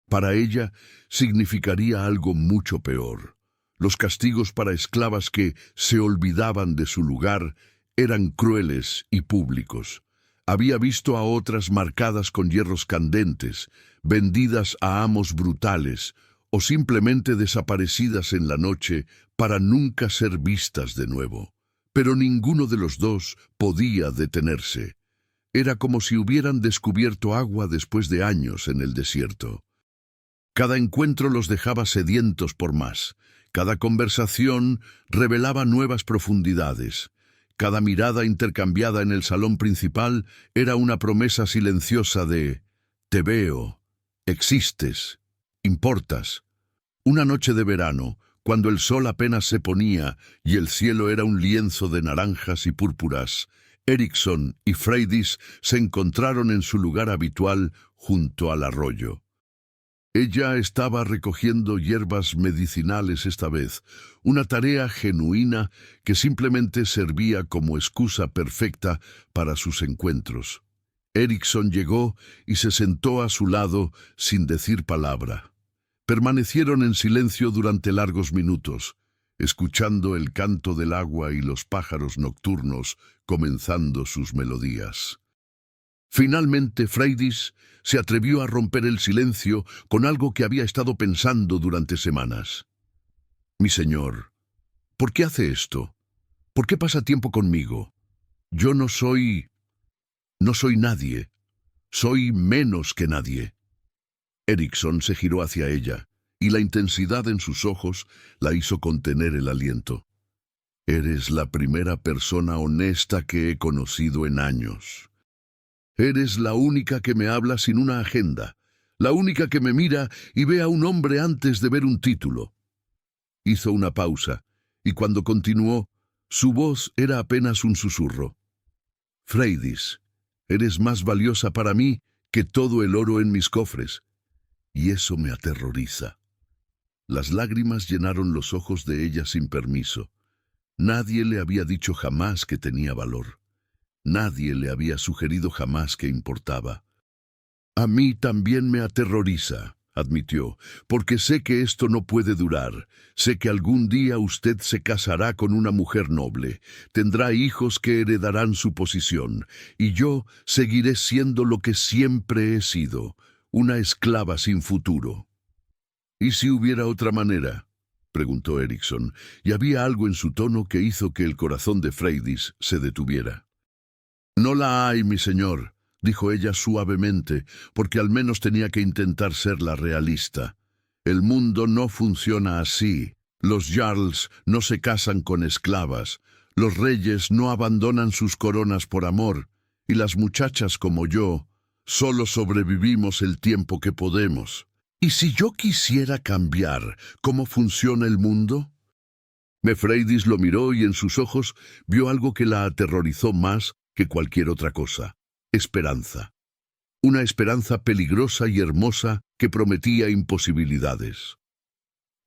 Para ella significaría algo mucho peor. Los castigos para esclavas que se olvidaban de su lugar eran crueles y públicos. Había visto a otras marcadas con hierros candentes, vendidas a amos brutales, o simplemente desaparecidas en la noche para nunca ser vistas de nuevo. Pero ninguno de los dos podía detenerse. Era como si hubieran descubierto agua después de años en el desierto. Cada encuentro los dejaba sedientos por más. Cada conversación revelaba nuevas profundidades. Cada mirada intercambiada en el salón principal era una promesa silenciosa de «Te veo, existes, importas». Una noche de verano, cuando el sol apenas se ponía y el cielo era un lienzo de naranjas y púrpuras, Erickson y Freydis se encontraron en su lugar habitual junto al arroyo. Ella estaba recogiendo hierbas medicinales esta vez, una tarea genuina que simplemente servía como excusa perfecta para sus encuentros. Erickson llegó y se sentó a su lado sin decir palabra. Permanecieron en silencio durante largos minutos, escuchando el canto del agua y los pájaros nocturnos comenzando sus melodías. Finalmente, Freydis se atrevió a romper el silencio con algo que había estado pensando durante semanas. «Mi señor, ¿por qué hace esto? ¿Por qué pasa tiempo conmigo? Yo no soy nadie. Soy menos que nadie». Erickson se giró hacia ella, y la intensidad en sus ojos la hizo contener el aliento. «Eres la primera persona honesta que he conocido en años. Eres la única que me habla sin una agenda, la única que me mira y ve a un hombre antes de ver un título». Hizo una pausa, y cuando continuó, su voz era apenas un susurro. «Freydis, eres más valiosa para mí que todo el oro en mis cofres, y eso me aterroriza». Las lágrimas llenaron los ojos de ella sin permiso. Nadie le había dicho jamás que tenía valor. Nadie le había sugerido jamás que importaba. «A mí también me aterroriza», admitió, «porque sé que esto no puede durar. Sé que algún día usted se casará con una mujer noble, tendrá hijos que heredarán su posición, y yo seguiré siendo lo que siempre he sido, una esclava sin futuro». «¿Y si hubiera otra manera?», preguntó Erickson, y había algo en su tono que hizo que el corazón de Freydis se detuviera. «No la hay, mi señor», dijo ella suavemente, porque al menos tenía que intentar ser la realista. «El mundo no funciona así. Los jarls no se casan con esclavas, los reyes no abandonan sus coronas por amor, y las muchachas como yo solo sobrevivimos el tiempo que podemos. ¿Y si yo quisiera cambiar cómo funciona el mundo?». Freydis lo miró y en sus ojos vio algo que la aterrorizó más que cualquier otra cosa: esperanza. Una esperanza peligrosa y hermosa que prometía imposibilidades.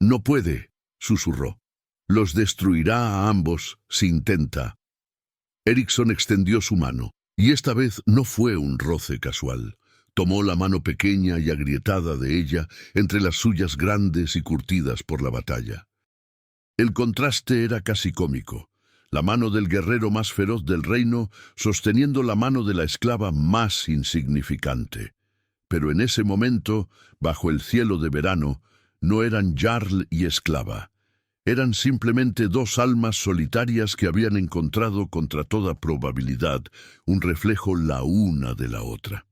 «No puede», susurró. «Los destruirá a ambos si intenta». Erickson extendió su mano, y esta vez no fue un roce casual. Tomó la mano pequeña y agrietada de ella entre las suyas grandes y curtidas por la batalla. El contraste era casi cómico. La mano del guerrero más feroz del reino sosteniendo la mano de la esclava más insignificante. Pero en ese momento, bajo el cielo de verano, no eran jarl y esclava. Eran simplemente dos almas solitarias que habían encontrado contra toda probabilidad un reflejo la una de la otra.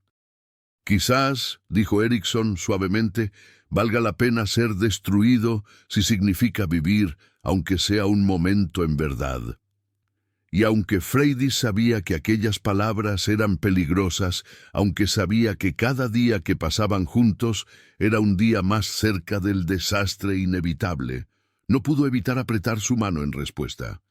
«Quizás», dijo Erickson suavemente, «valga la pena ser destruido si significa vivir, aunque sea un momento en verdad». Y aunque Freydis sabía que aquellas palabras eran peligrosas, aunque sabía que cada día que pasaban juntos era un día más cerca del desastre inevitable, no pudo evitar apretar su mano en respuesta.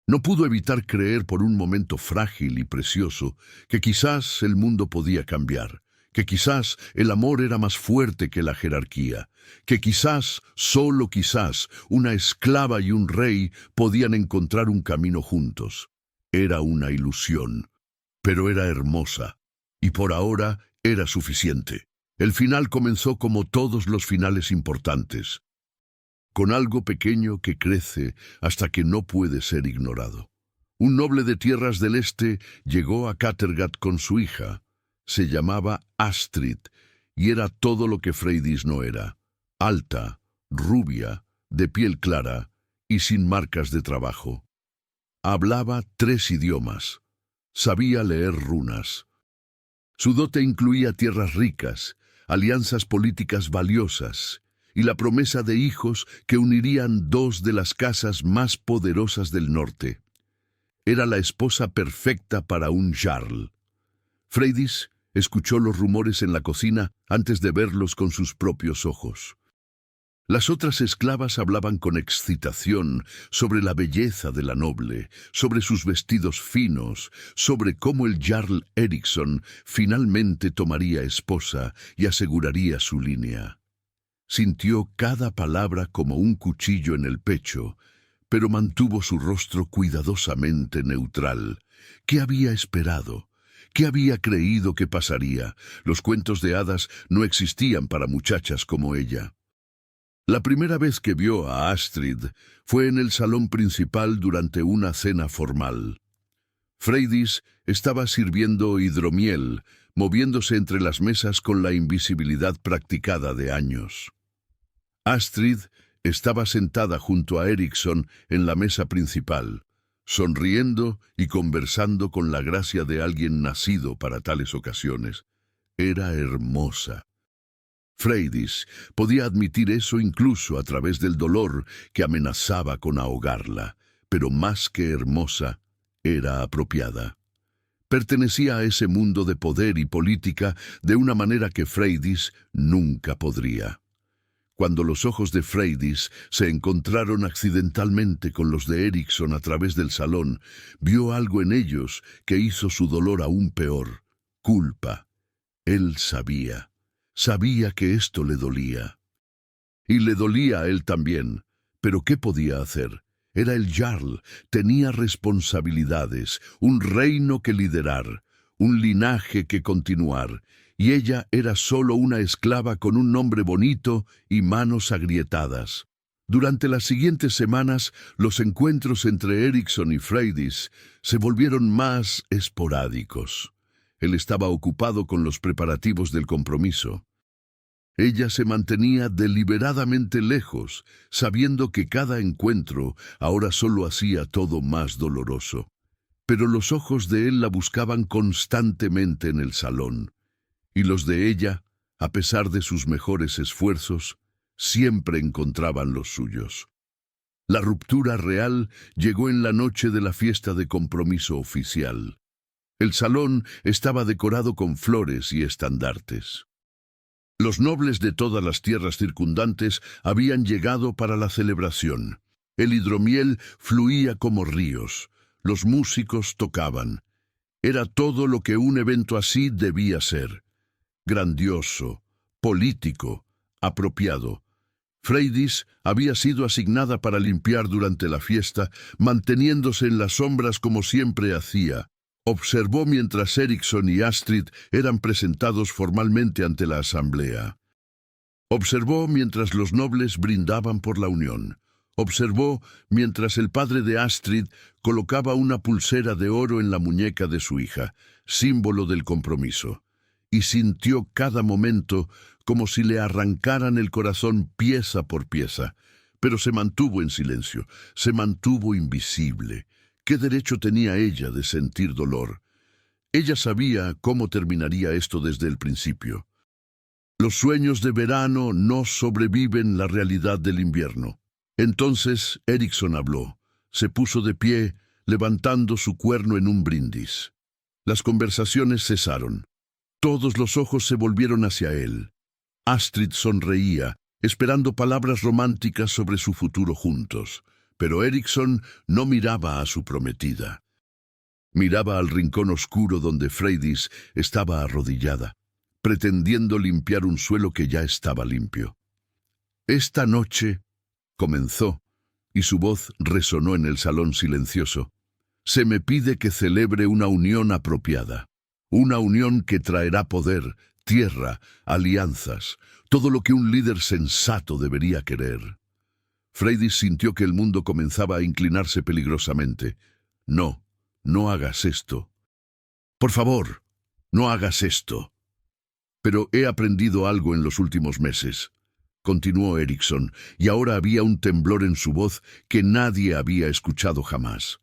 No pudo evitar creer por un momento frágil y precioso que quizás el mundo podía cambiar, que quizás el amor era más fuerte que la jerarquía, que quizás, solo quizás, una esclava y un rey podían encontrar un camino juntos. Era una ilusión, pero era hermosa, y por ahora era suficiente. El final comenzó como todos los finales importantes, con algo pequeño que crece hasta que no puede ser ignorado. Un noble de tierras del este llegó a Kattegat con su hija. Se llamaba Astrid, y era todo lo que Freydis no era: alta, rubia, de piel clara y sin marcas de trabajo. Hablaba 3 idiomas. Sabía leer runas. Su dote incluía tierras ricas, alianzas políticas valiosas y la promesa de hijos que unirían 2 de las casas más poderosas del norte. Era la esposa perfecta para un jarl. Freydis escuchó los rumores en la cocina antes de verlos con sus propios ojos. Las otras esclavas hablaban con excitación sobre la belleza de la noble, sobre sus vestidos finos, sobre cómo el jarl Erickson finalmente tomaría esposa y aseguraría su línea. Sintió cada palabra como un cuchillo en el pecho, pero mantuvo su rostro cuidadosamente neutral. ¿Qué había esperado? ¿Qué había creído que pasaría? Los cuentos de hadas no existían para muchachas como ella. La primera vez que vio a Astrid fue en el salón principal durante una cena formal. Freydis estaba sirviendo hidromiel, moviéndose entre las mesas con la invisibilidad practicada de años. Astrid estaba sentada junto a Eriksson en la mesa principal, sonriendo y conversando con la gracia de alguien nacido para tales ocasiones. Era hermosa. Freydis podía admitir eso incluso a través del dolor que amenazaba con ahogarla, pero más que hermosa, era apropiada. Pertenecía a ese mundo de poder y política de una manera que Freydis nunca podría. Cuando los ojos de Freydis se encontraron accidentalmente con los de Eriksson a través del salón, vio algo en ellos que hizo su dolor aún peor: culpa. Él sabía que esto le dolía. Y le dolía a él también, pero ¿qué podía hacer? Era el Jarl, tenía responsabilidades, un reino que liderar, un linaje que continuar, y ella era solo una esclava con un nombre bonito y manos agrietadas. Durante las siguientes semanas, los encuentros entre Eriksson y Freydis se volvieron más esporádicos. Él estaba ocupado con los preparativos del compromiso. Ella se mantenía deliberadamente lejos, sabiendo que cada encuentro ahora solo hacía todo más doloroso. Pero los ojos de él la buscaban constantemente en el salón, y los de ella, a pesar de sus mejores esfuerzos, siempre encontraban los suyos. La ruptura real llegó en la noche de la fiesta de compromiso oficial. El salón estaba decorado con flores y estandartes. Los nobles de todas las tierras circundantes habían llegado para la celebración. El hidromiel fluía como ríos. Los músicos tocaban. Era todo lo que un evento así debía ser: grandioso, político, apropiado. Freydis había sido asignada para limpiar durante la fiesta, manteniéndose en las sombras como siempre hacía. Observó mientras Eriksson y Astrid eran presentados formalmente ante la asamblea. Observó mientras los nobles brindaban por la unión. Observó mientras el padre de Astrid colocaba una pulsera de oro en la muñeca de su hija, símbolo del compromiso, y sintió cada momento como si le arrancaran el corazón pieza por pieza, pero se mantuvo en silencio, se mantuvo invisible. ¿Qué derecho tenía ella de sentir dolor? Ella sabía cómo terminaría esto desde el principio. Los sueños de verano no sobreviven la realidad del invierno. Entonces Eriksson habló. Se puso de pie, levantando su cuerno en un brindis. Las conversaciones cesaron. Todos los ojos se volvieron hacia él. Astrid sonreía, esperando palabras románticas sobre su futuro juntos. Pero Eriksson no miraba a su prometida. Miraba al rincón oscuro donde Freydis estaba arrodillada, pretendiendo limpiar un suelo que ya estaba limpio. Esta noche, comenzó, y su voz resonó en el salón silencioso, se me pide que celebre una unión apropiada, una unión que traerá poder, tierra, alianzas, todo lo que un líder sensato debería querer. Freydis sintió que el mundo comenzaba a inclinarse peligrosamente. No, no hagas esto. Por favor, no hagas esto. Pero he aprendido algo en los últimos meses, continuó Eriksson, y ahora había un temblor en su voz que nadie había escuchado jamás.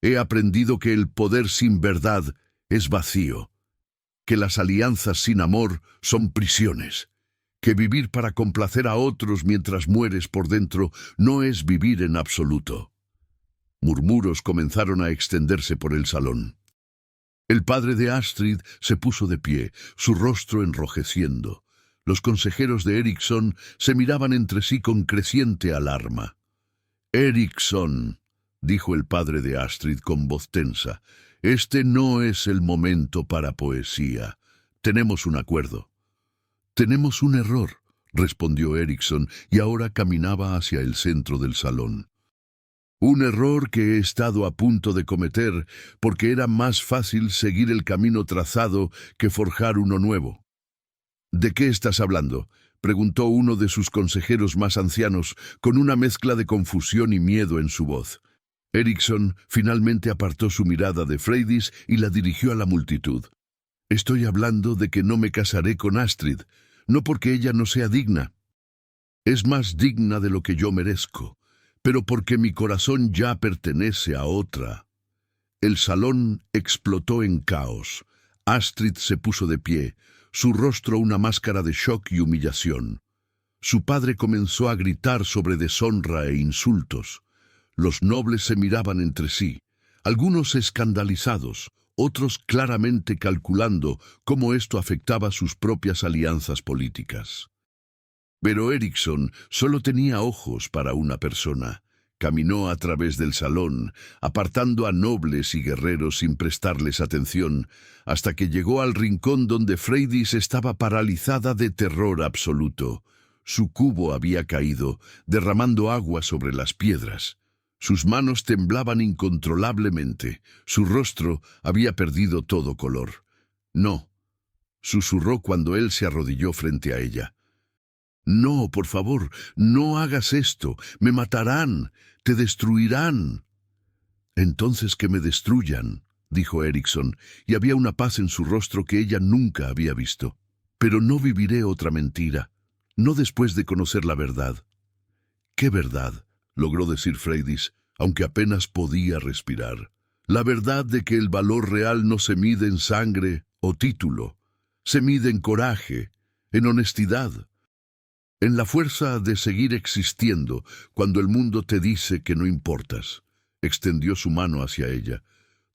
He aprendido que el poder sin verdad es vacío, que las alianzas sin amor son prisiones, que vivir para complacer a otros mientras mueres por dentro no es vivir en absoluto. Murmuros comenzaron a extenderse por el salón. El padre de Astrid se puso de pie, su rostro enrojeciendo. Los consejeros de Eriksson se miraban entre sí con creciente alarma. «Eriksson», dijo el padre de Astrid con voz tensa, «este no es el momento para poesía. Tenemos un acuerdo». «Tenemos un error», respondió Erickson, y ahora caminaba hacia el centro del salón. Un error que he estado a punto de cometer, porque era más fácil seguir el camino trazado que forjar uno nuevo. ¿De qué estás hablando?, preguntó uno de sus consejeros más ancianos, con una mezcla de confusión y miedo en su voz. Erickson finalmente apartó su mirada de Freydis y la dirigió a la multitud. Estoy hablando de que no me casaré con Astrid, no porque ella no sea digna. Es más digna de lo que yo merezco, pero porque mi corazón ya pertenece a otra. El salón explotó en caos. Astrid se puso de pie, su rostro una máscara de shock y humillación. Su padre comenzó a gritar sobre deshonra e insultos. Los nobles se miraban entre sí, algunos escandalizados, otros claramente calculando cómo esto afectaba sus propias alianzas políticas. Pero Erickson solo tenía ojos para una persona. Caminó a través del salón, apartando a nobles y guerreros sin prestarles atención, hasta que llegó al rincón donde Freydis estaba paralizada de terror absoluto. Su cubo había caído, derramando agua sobre las piedras. Sus manos temblaban incontrolablemente. Su rostro había perdido todo color. «No», susurró cuando él se arrodilló frente a ella. «No, por favor, no hagas esto. Me matarán. Te destruirán». «Entonces que me destruyan», dijo Erickson, y había una paz en su rostro que ella nunca había visto. «Pero no viviré otra mentira. No después de conocer la verdad». «¿Qué verdad?», logró decir Freydis, aunque apenas podía respirar. «La verdad de que el valor real no se mide en sangre o título. Se mide en coraje, en honestidad, en la fuerza de seguir existiendo cuando el mundo te dice que no importas». Extendió su mano hacia ella.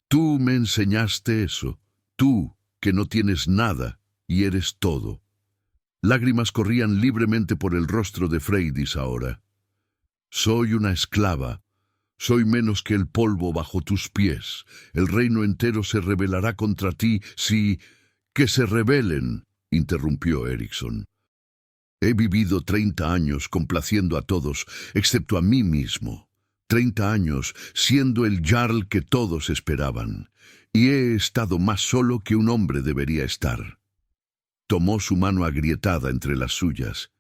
«Tú me enseñaste eso, tú que no tienes nada y eres todo». Lágrimas corrían libremente por el rostro de Freydis ahora. «Soy una esclava. Soy menos que el polvo bajo tus pies. El reino entero se rebelará contra ti si...» «Que se rebelen», interrumpió Erickson. «He vivido 30 años complaciendo a todos, excepto a mí mismo. 30 años siendo el jarl que todos esperaban. Y he estado más solo que un hombre debería estar». Tomó su mano agrietada entre las suyas.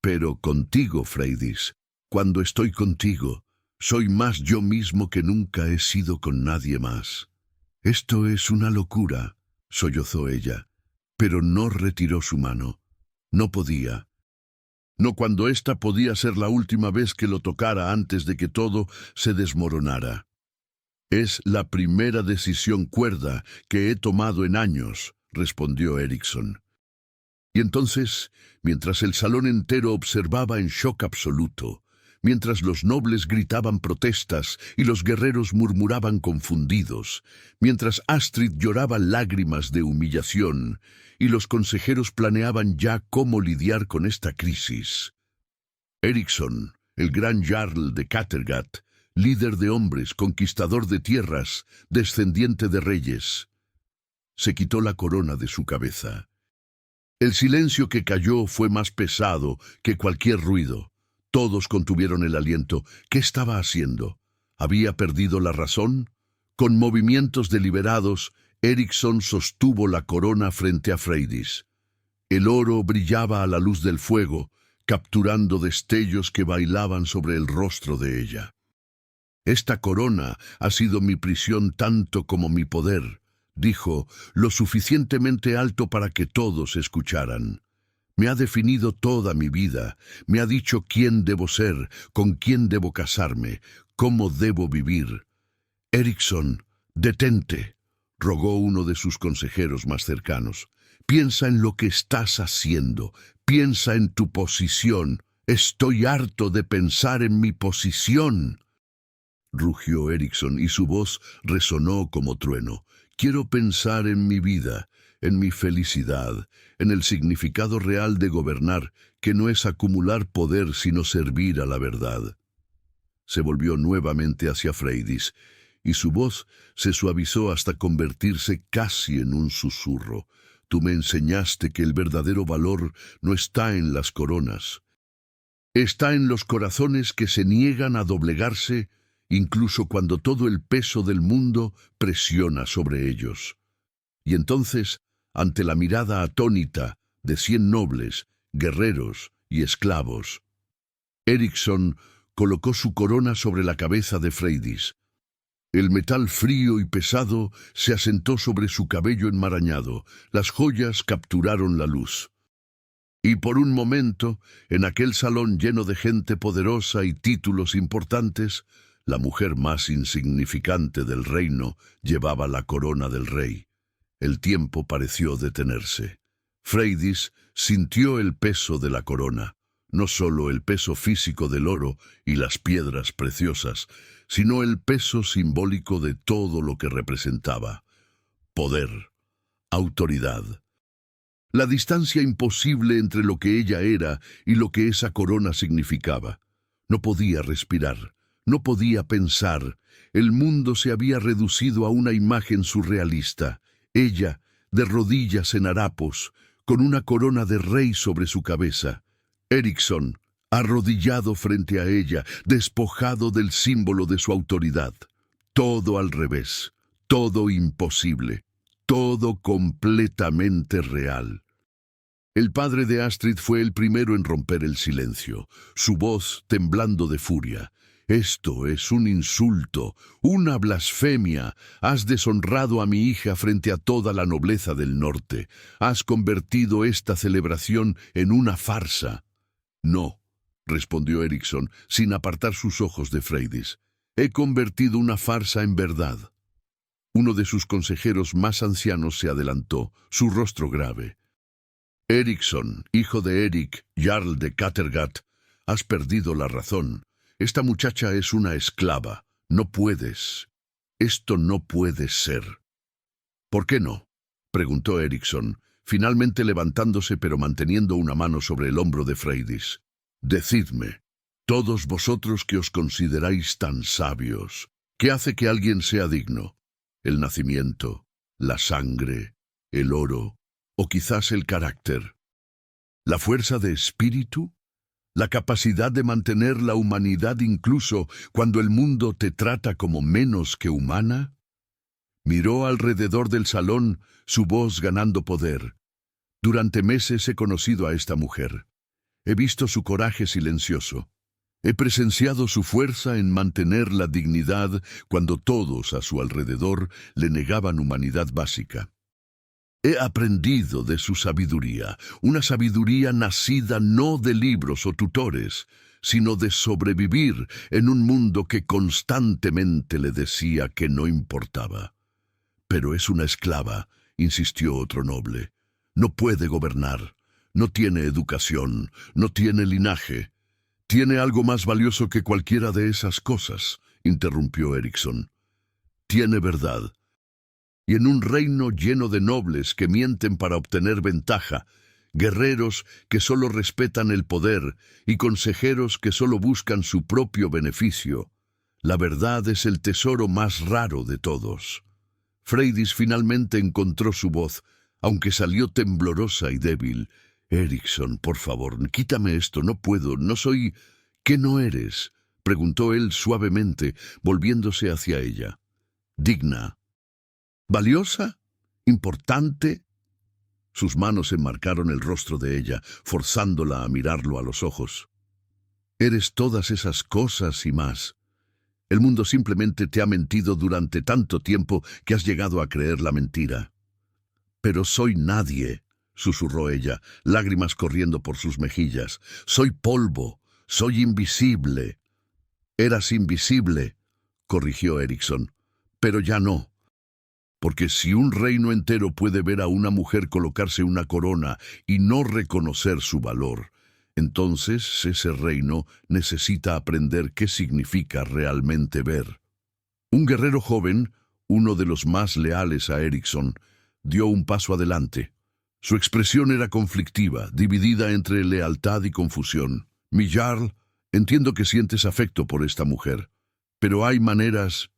«Pero contigo, Freydis, cuando estoy contigo, soy más yo mismo que nunca he sido con nadie más». «Esto es una locura», sollozó ella, pero no retiró su mano. No podía. No cuando ésta podía ser la última vez que lo tocara antes de que todo se desmoronara. «Es la primera decisión cuerda que he tomado en años», respondió Erickson. Y entonces, mientras el salón entero observaba en shock absoluto, mientras los nobles gritaban protestas y los guerreros murmuraban confundidos, mientras Astrid lloraba lágrimas de humillación y los consejeros planeaban ya cómo lidiar con esta crisis, Erickson, el gran jarl de Kattegat, líder de hombres, conquistador de tierras, descendiente de reyes, se quitó la corona de su cabeza. El silencio que cayó fue más pesado que cualquier ruido. Todos contuvieron el aliento. ¿Qué estaba haciendo? ¿Había perdido la razón? Con movimientos deliberados, Erickson sostuvo la corona frente a Freydis. El oro brillaba a la luz del fuego, capturando destellos que bailaban sobre el rostro de ella. «Esta corona ha sido mi prisión tanto como mi poder», dijo, lo suficientemente alto para que todos escucharan. «Me ha definido toda mi vida, me ha dicho quién debo ser, con quién debo casarme, cómo debo vivir». «Erickson, detente», rogó uno de sus consejeros más cercanos. «Piensa en lo que estás haciendo, piensa en tu posición». «Estoy harto de pensar en mi posición», rugió Erickson y su voz resonó como trueno. «Quiero pensar en mi vida, en mi felicidad, en el significado real de gobernar, que no es acumular poder sino servir a la verdad». Se volvió nuevamente hacia Freydis, y su voz se suavizó hasta convertirse casi en un susurro. Tú me enseñaste que el verdadero valor no está en las coronas. Está en los corazones que se niegan a doblegarse, incluso cuando todo el peso del mundo presiona sobre ellos. Y entonces, ante la mirada atónita de 100 nobles, guerreros y esclavos, Eriksson colocó su corona sobre la cabeza de Freydis. El metal frío y pesado se asentó sobre su cabello enmarañado. Las joyas capturaron la luz. Y por un momento, en aquel salón lleno de gente poderosa y títulos importantes, la mujer más insignificante del reino llevaba la corona del rey. El tiempo pareció detenerse. Freydis sintió el peso de la corona, no solo el peso físico del oro y las piedras preciosas, sino el peso simbólico de todo lo que representaba: poder, autoridad. La distancia imposible entre lo que ella era y lo que esa corona significaba. No podía respirar, no podía pensar. El mundo se había reducido a una imagen surrealista. Ella, de rodillas en harapos, con una corona de rey sobre su cabeza. Eriksson, arrodillado frente a ella, despojado del símbolo de su autoridad. Todo al revés, todo imposible, todo completamente real. El padre de Astrid fue el primero en romper el silencio, su voz temblando de furia. Esto es un insulto, una blasfemia. Has deshonrado a mi hija frente a toda la nobleza del norte. Has convertido esta celebración en una farsa. No, respondió Eriksson, sin apartar sus ojos de Freydis. He convertido una farsa en verdad. Uno de sus consejeros más ancianos se adelantó, su rostro grave. Eriksson, hijo de Erik, Jarl de Kattegat, has perdido la razón. Esta muchacha es una esclava. No puedes. Esto no puede ser. ¿Por qué no?, preguntó Eriksson, finalmente levantándose pero manteniendo una mano sobre el hombro de Freydis. Decidme, todos vosotros que os consideráis tan sabios, ¿qué hace que alguien sea digno? ¿El nacimiento, la sangre, el oro, o quizás el carácter? ¿La fuerza de espíritu? ¿La capacidad de mantener la humanidad incluso cuando el mundo te trata como menos que humana? Miró alrededor del salón, su voz ganando poder. Durante meses he conocido a esta mujer. He visto su coraje silencioso. He presenciado su fuerza en mantener la dignidad cuando todos a su alrededor le negaban humanidad básica. He aprendido de su sabiduría, una sabiduría nacida no de libros o tutores, sino de sobrevivir en un mundo que constantemente le decía que no importaba. Pero es una esclava, insistió otro noble. No puede gobernar, no tiene educación, no tiene linaje. Tiene algo más valioso que cualquiera de esas cosas, interrumpió Eriksson. Tiene verdad. Y en un reino lleno de nobles que mienten para obtener ventaja, guerreros que solo respetan el poder y consejeros que solo buscan su propio beneficio, la verdad es el tesoro más raro de todos. Freydis finalmente encontró su voz, aunque salió temblorosa y débil. Eriksson, por favor, quítame esto, no puedo, no soy... ¿Qué no eres?, preguntó él suavemente, volviéndose hacia ella. Digna. ¿Valiosa? ¿Importante? Sus manos enmarcaron el rostro de ella, forzándola a mirarlo a los ojos. Eres todas esas cosas y más. El mundo simplemente te ha mentido durante tanto tiempo que has llegado a creer la mentira. Pero soy nadie, susurró ella, lágrimas corriendo por sus mejillas. Soy polvo, soy invisible. Eras invisible, corrigió Eriksson, pero ya no. Porque si un reino entero puede ver a una mujer colocarse una corona y no reconocer su valor, entonces ese reino necesita aprender qué significa realmente ver. Un guerrero joven, uno de los más leales a Eriksson, dio un paso adelante. Su expresión era conflictiva, dividida entre lealtad y confusión. Mi Jarl, entiendo que sientes afecto por esta mujer, pero hay maneras...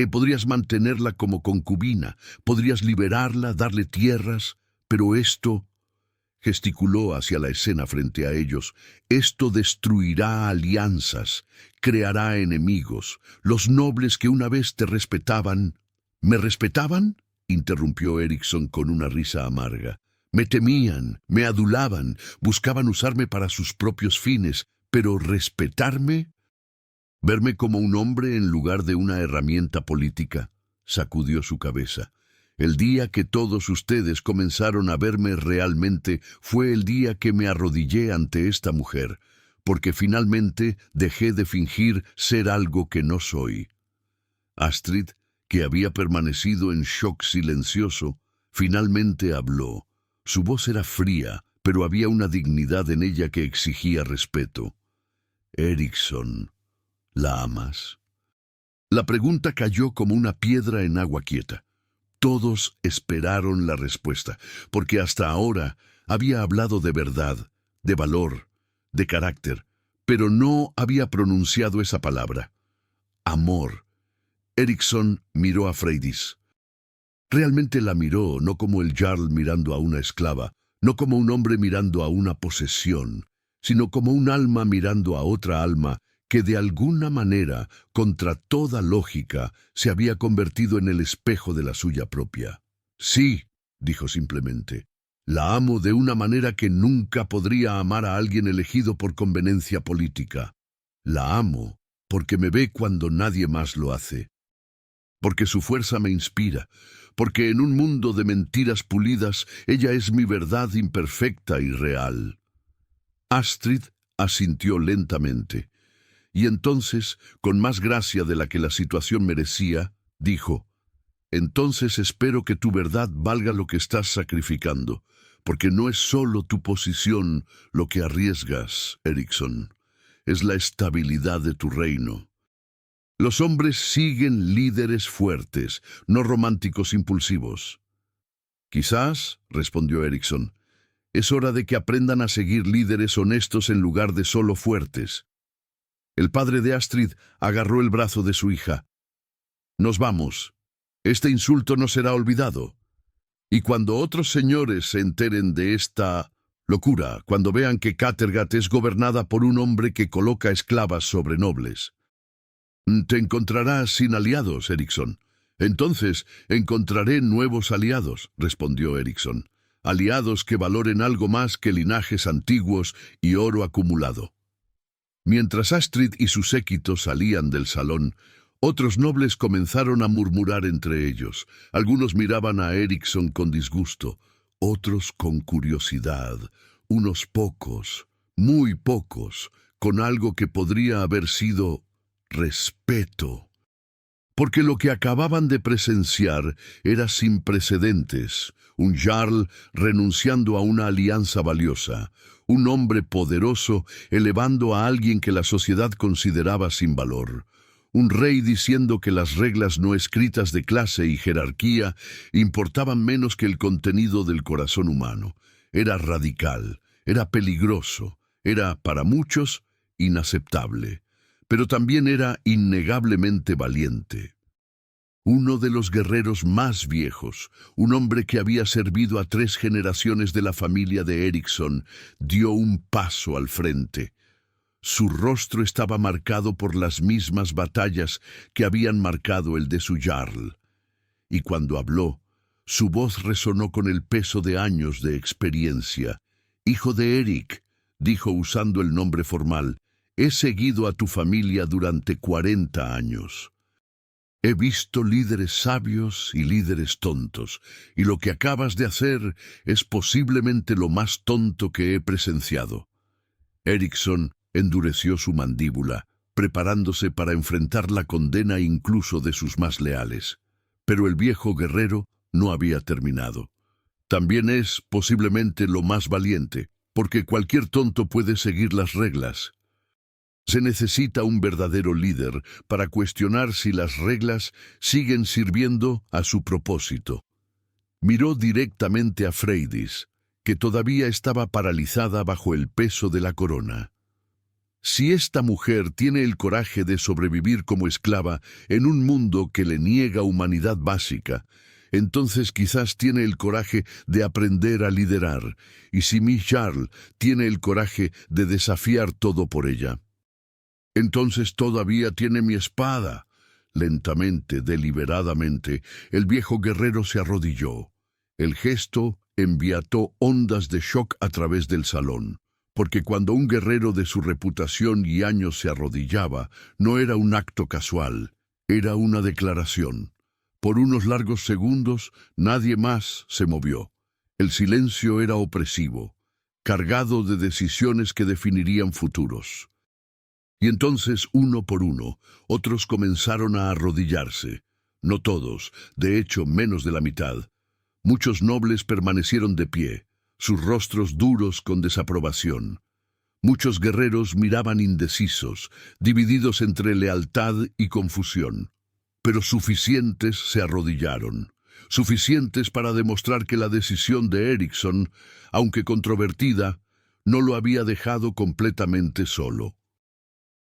podrías mantenerla como concubina, podrías liberarla, darle tierras, Pero esto, gesticuló hacia la escena frente a ellos, esto destruirá alianzas, creará enemigos. Los nobles que una vez te respetaban... ¿Me respetaban?, interrumpió Erickson con una risa amarga. Me temían, me adulaban, buscaban usarme para sus propios fines, pero ¿respetarme? ¿Verme como un hombre en lugar de una herramienta política? Sacudió su cabeza. El día que todos ustedes comenzaron a verme realmente fue el día que me arrodillé ante esta mujer, porque finalmente dejé de fingir ser algo que no soy. Astrid, que había permanecido en shock silencioso, finalmente habló. Su voz era fría, pero había una dignidad en ella que exigía respeto. Erickson, ¿la amas? La pregunta cayó como una piedra en agua quieta. Todos esperaron la respuesta, porque hasta ahora había hablado de verdad, de valor, de carácter, pero no había pronunciado esa palabra. Amor. Erickson miró a Freydis. Realmente la miró, no como el jarl mirando a una esclava, no como un hombre mirando a una posesión, sino como un alma mirando a otra alma que de alguna manera, contra toda lógica, se había convertido en el espejo de la suya propia. Sí, dijo simplemente, la amo de una manera que nunca podría amar a alguien elegido por conveniencia política. La amo porque me ve cuando nadie más lo hace. Porque su fuerza me inspira, porque en un mundo de mentiras pulidas, ella es mi verdad imperfecta y real. Astrid asintió lentamente. Y entonces, con más gracia de la que la situación merecía, dijo, «Entonces espero que tu verdad valga lo que estás sacrificando, porque no es solo tu posición lo que arriesgas, Erickson, es la estabilidad de tu reino». Los hombres siguen líderes fuertes, no románticos impulsivos. «Quizás», respondió Erickson, «es hora de que aprendan a seguir líderes honestos en lugar de solo fuertes». El padre de Astrid agarró el brazo de su hija. «Nos vamos. Este insulto no será olvidado. Y cuando otros señores se enteren de esta locura, cuando vean que Kattegat es gobernada por un hombre que coloca esclavas sobre nobles. Te encontrarás sin aliados, Erickson. Entonces encontraré nuevos aliados», respondió Erickson. «Aliados que valoren algo más que linajes antiguos y oro acumulado». Mientras Astrid y su séquito salían del salón, otros nobles comenzaron a murmurar entre ellos. Algunos miraban a Erickson con disgusto, otros con curiosidad, unos pocos, muy pocos, con algo que podría haber sido respeto. Porque lo que acababan de presenciar era sin precedentes, un jarl renunciando a una alianza valiosa, un hombre poderoso elevando a alguien que la sociedad consideraba sin valor, un rey diciendo que las reglas no escritas de clase y jerarquía importaban menos que el contenido del corazón humano. Era radical, era peligroso, era, para muchos, inaceptable, pero también era innegablemente valiente. Uno de los guerreros más viejos, un hombre que había servido a 3 generaciones de la familia de Erickson, dio un paso al frente. Su rostro estaba marcado por las mismas batallas que habían marcado el de su jarl. Y cuando habló, su voz resonó con el peso de años de experiencia. «Hijo de Eric», dijo usando el nombre formal, «he seguido a tu familia durante 40 años». He visto líderes sabios y líderes tontos, y lo que acabas de hacer es posiblemente lo más tonto que he presenciado. Erickson endureció su mandíbula, preparándose para enfrentar la condena incluso de sus más leales. Pero el viejo guerrero no había terminado. También es posiblemente lo más valiente, porque cualquier tonto puede seguir las reglas. Se necesita un verdadero líder para cuestionar si las reglas siguen sirviendo a su propósito. Miró directamente a Freydis, que todavía estaba paralizada bajo el peso de la corona. Si esta mujer tiene el coraje de sobrevivir como esclava en un mundo que le niega humanidad básica, entonces quizás tiene el coraje de aprender a liderar, y si mi Charles tiene el coraje de desafiar todo por ella, entonces todavía tiene mi espada. Lentamente, deliberadamente, el viejo guerrero se arrodilló. El gesto envió ondas de shock a través del salón, porque cuando un guerrero de su reputación y años se arrodillaba, no era un acto casual, era una declaración. Por unos largos segundos, nadie más se movió. El silencio era opresivo, cargado de decisiones que definirían futuros. Y entonces, uno por uno, otros comenzaron a arrodillarse. No todos, de hecho, menos de la mitad. Muchos nobles permanecieron de pie, sus rostros duros con desaprobación. Muchos guerreros miraban indecisos, divididos entre lealtad y confusión. Pero suficientes se arrodillaron, suficientes para demostrar que la decisión de Eriksson, aunque controvertida, no lo había dejado completamente solo.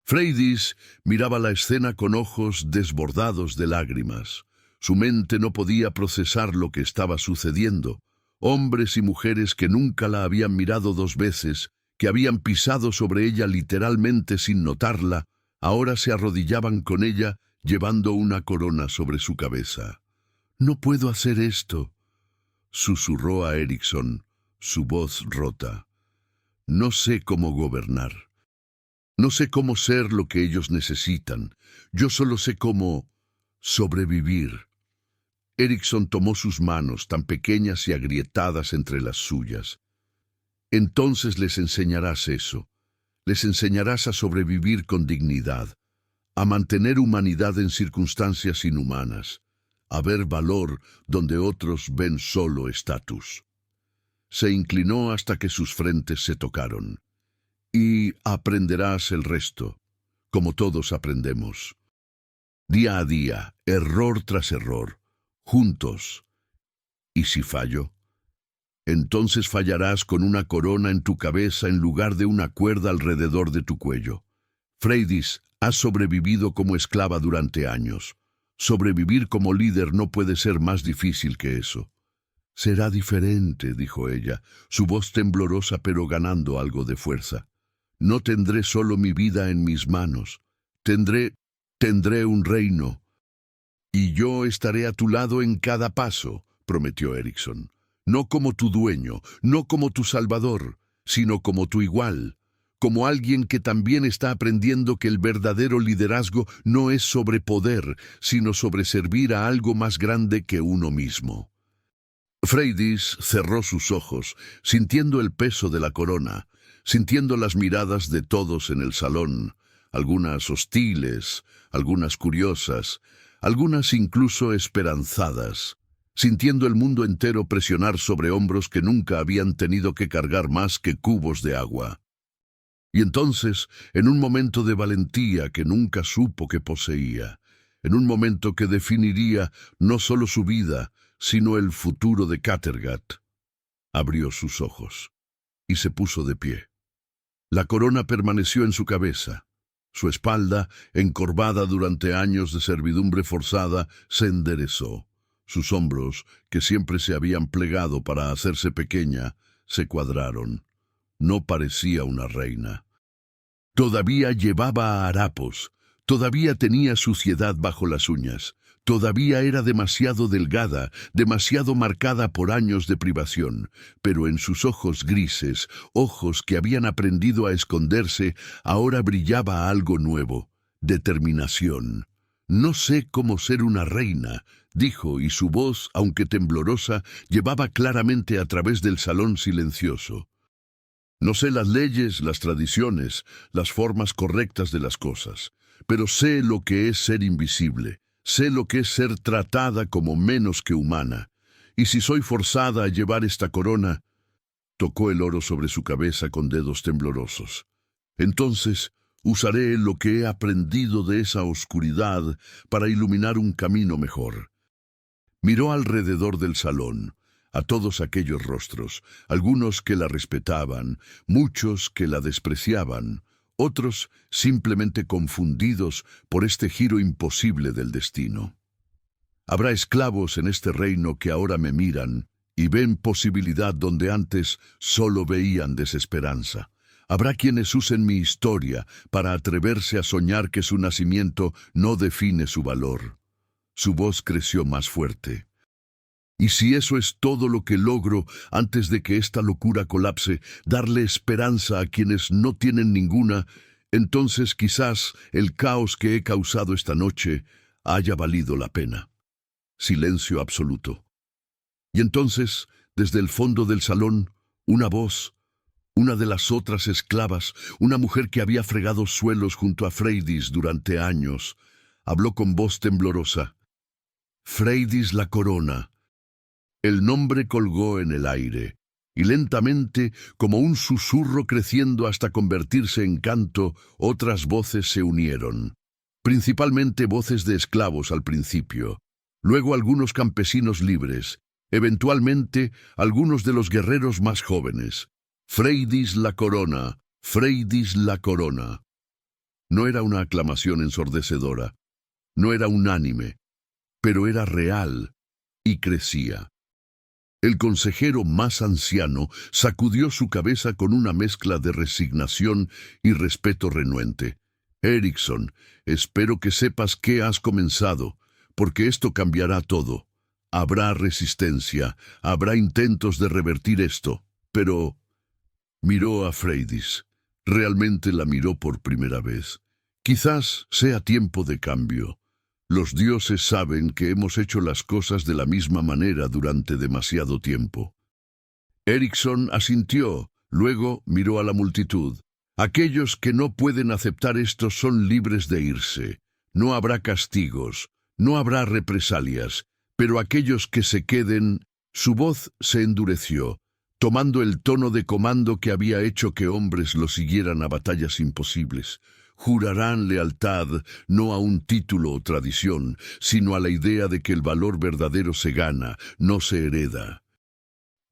Freydis miraba la escena con ojos desbordados de lágrimas. Su mente no podía procesar lo que estaba sucediendo. Hombres y mujeres que nunca la habían mirado dos veces, que habían pisado sobre ella literalmente sin notarla, ahora se arrodillaban con ella, llevando una corona sobre su cabeza. «No puedo hacer esto», susurró a Eriksson, su voz rota. «No sé cómo gobernar. No sé cómo ser lo que ellos necesitan. Yo solo sé cómo sobrevivir». Eriksson tomó sus manos, tan pequeñas y agrietadas entre las suyas. «Entonces les enseñarás eso. Les enseñarás a sobrevivir con dignidad, a mantener humanidad en circunstancias inhumanas, a ver valor donde otros ven solo estatus». Se inclinó hasta que sus frentes se tocaron. «Y aprenderás el resto, como todos aprendemos. Día a día, error tras error, juntos. ¿Y si fallo? Entonces fallarás con una corona en tu cabeza en lugar de una cuerda alrededor de tu cuello. Freydis, has sobrevivido como esclava durante años. Sobrevivir como líder no puede ser más difícil que eso». «Será diferente», dijo ella, su voz temblorosa pero ganando algo de fuerza. «No tendré solo mi vida en mis manos. Tendré un reino. Y yo estaré a tu lado en cada paso», prometió Eriksson. «No como tu dueño, no como tu salvador, sino como tu igual, como alguien que también está aprendiendo que el verdadero liderazgo no es sobre poder, sino sobre servir a algo más grande que uno mismo». Freydis cerró sus ojos, sintiendo el peso de la corona, sintiendo las miradas de todos en el salón, algunas hostiles, algunas curiosas, algunas incluso esperanzadas, sintiendo el mundo entero presionar sobre hombros que nunca habían tenido que cargar más que cubos de agua. Y entonces, en un momento de valentía que nunca supo que poseía, en un momento que definiría no solo su vida, sino el futuro de Kattegat, abrió sus ojos y se puso de pie. La corona permaneció en su cabeza. Su espalda, encorvada durante años de servidumbre forzada, se enderezó. Sus hombros, que siempre se habían plegado para hacerse pequeña, se cuadraron. No parecía una reina. Todavía llevaba harapos, todavía tenía suciedad bajo las uñas, todavía era demasiado delgada, demasiado marcada por años de privación, pero en sus ojos grises, ojos que habían aprendido a esconderse, ahora brillaba algo nuevo: determinación. «No sé cómo ser una reina», dijo, y su voz, aunque temblorosa, llevaba claramente a través del salón silencioso. «No sé las leyes, las tradiciones, las formas correctas de las cosas, pero sé lo que es ser invisible. Sé lo que es ser tratada como menos que humana. Y si soy forzada a llevar esta corona», tocó el oro sobre su cabeza con dedos temblorosos, «entonces usaré lo que he aprendido de esa oscuridad para iluminar un camino mejor». Miró alrededor del salón, a todos aquellos rostros, algunos que la respetaban, muchos que la despreciaban, otros simplemente confundidos por este giro imposible del destino. Habrá esclavos en este reino que ahora me miran y ven posibilidad donde antes solo veían desesperanza. Habrá quienes usen mi historia para atreverse a soñar que su nacimiento no define su valor. Su voz creció más fuerte. Y si eso es todo lo que logro antes de que esta locura colapse, darle esperanza a quienes no tienen ninguna, entonces quizás el caos que he causado esta noche haya valido la pena. Silencio absoluto. Y entonces, desde el fondo del salón, una voz, una de las otras esclavas, una mujer que había fregado suelos junto a Freydis durante años, habló con voz temblorosa. Freydis la Corona. El nombre colgó en el aire, y lentamente, como un susurro creciendo hasta convertirse en canto, otras voces se unieron. Principalmente voces de esclavos al principio, luego algunos campesinos libres, eventualmente algunos de los guerreros más jóvenes. Freydis la Corona, Freydis la Corona. No era una aclamación ensordecedora, no era unánime, pero era real y crecía. El consejero más anciano sacudió su cabeza con una mezcla de resignación y respeto renuente. Eriksson, espero que sepas qué has comenzado, porque esto cambiará todo. Habrá resistencia, habrá intentos de revertir esto, pero... Miró a Freydis. Realmente la miró por primera vez. Quizás sea tiempo de cambio. Los dioses saben que hemos hecho las cosas de la misma manera durante demasiado tiempo. Eriksson asintió, luego miró a la multitud. Aquellos que no pueden aceptar esto son libres de irse. No habrá castigos, no habrá represalias, pero aquellos que se queden... Su voz se endureció, tomando el tono de comando que había hecho que hombres lo siguieran a batallas imposibles. Jurarán lealtad no a un título o tradición, sino a la idea de que el valor verdadero se gana, no se hereda.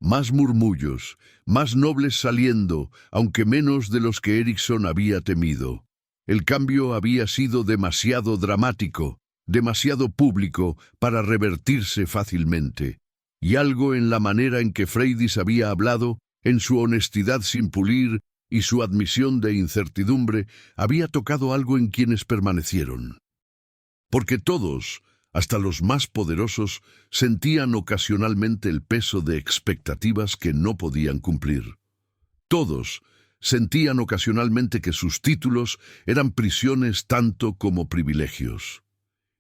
Más murmullos, más nobles saliendo, aunque menos de los que Eriksson había temido. El cambio había sido demasiado dramático, demasiado público para revertirse fácilmente. Y algo en la manera en que Freydis había hablado, en su honestidad sin pulir y su admisión de incertidumbre, había tocado algo en quienes permanecieron. Porque todos, hasta los más poderosos, sentían ocasionalmente el peso de expectativas que no podían cumplir. Todos sentían ocasionalmente que sus títulos eran prisiones tanto como privilegios.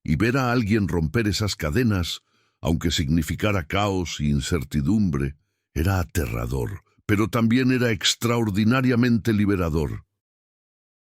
Y ver a alguien romper esas cadenas, aunque significara caos e incertidumbre, era aterrador, pero también era extraordinariamente liberador.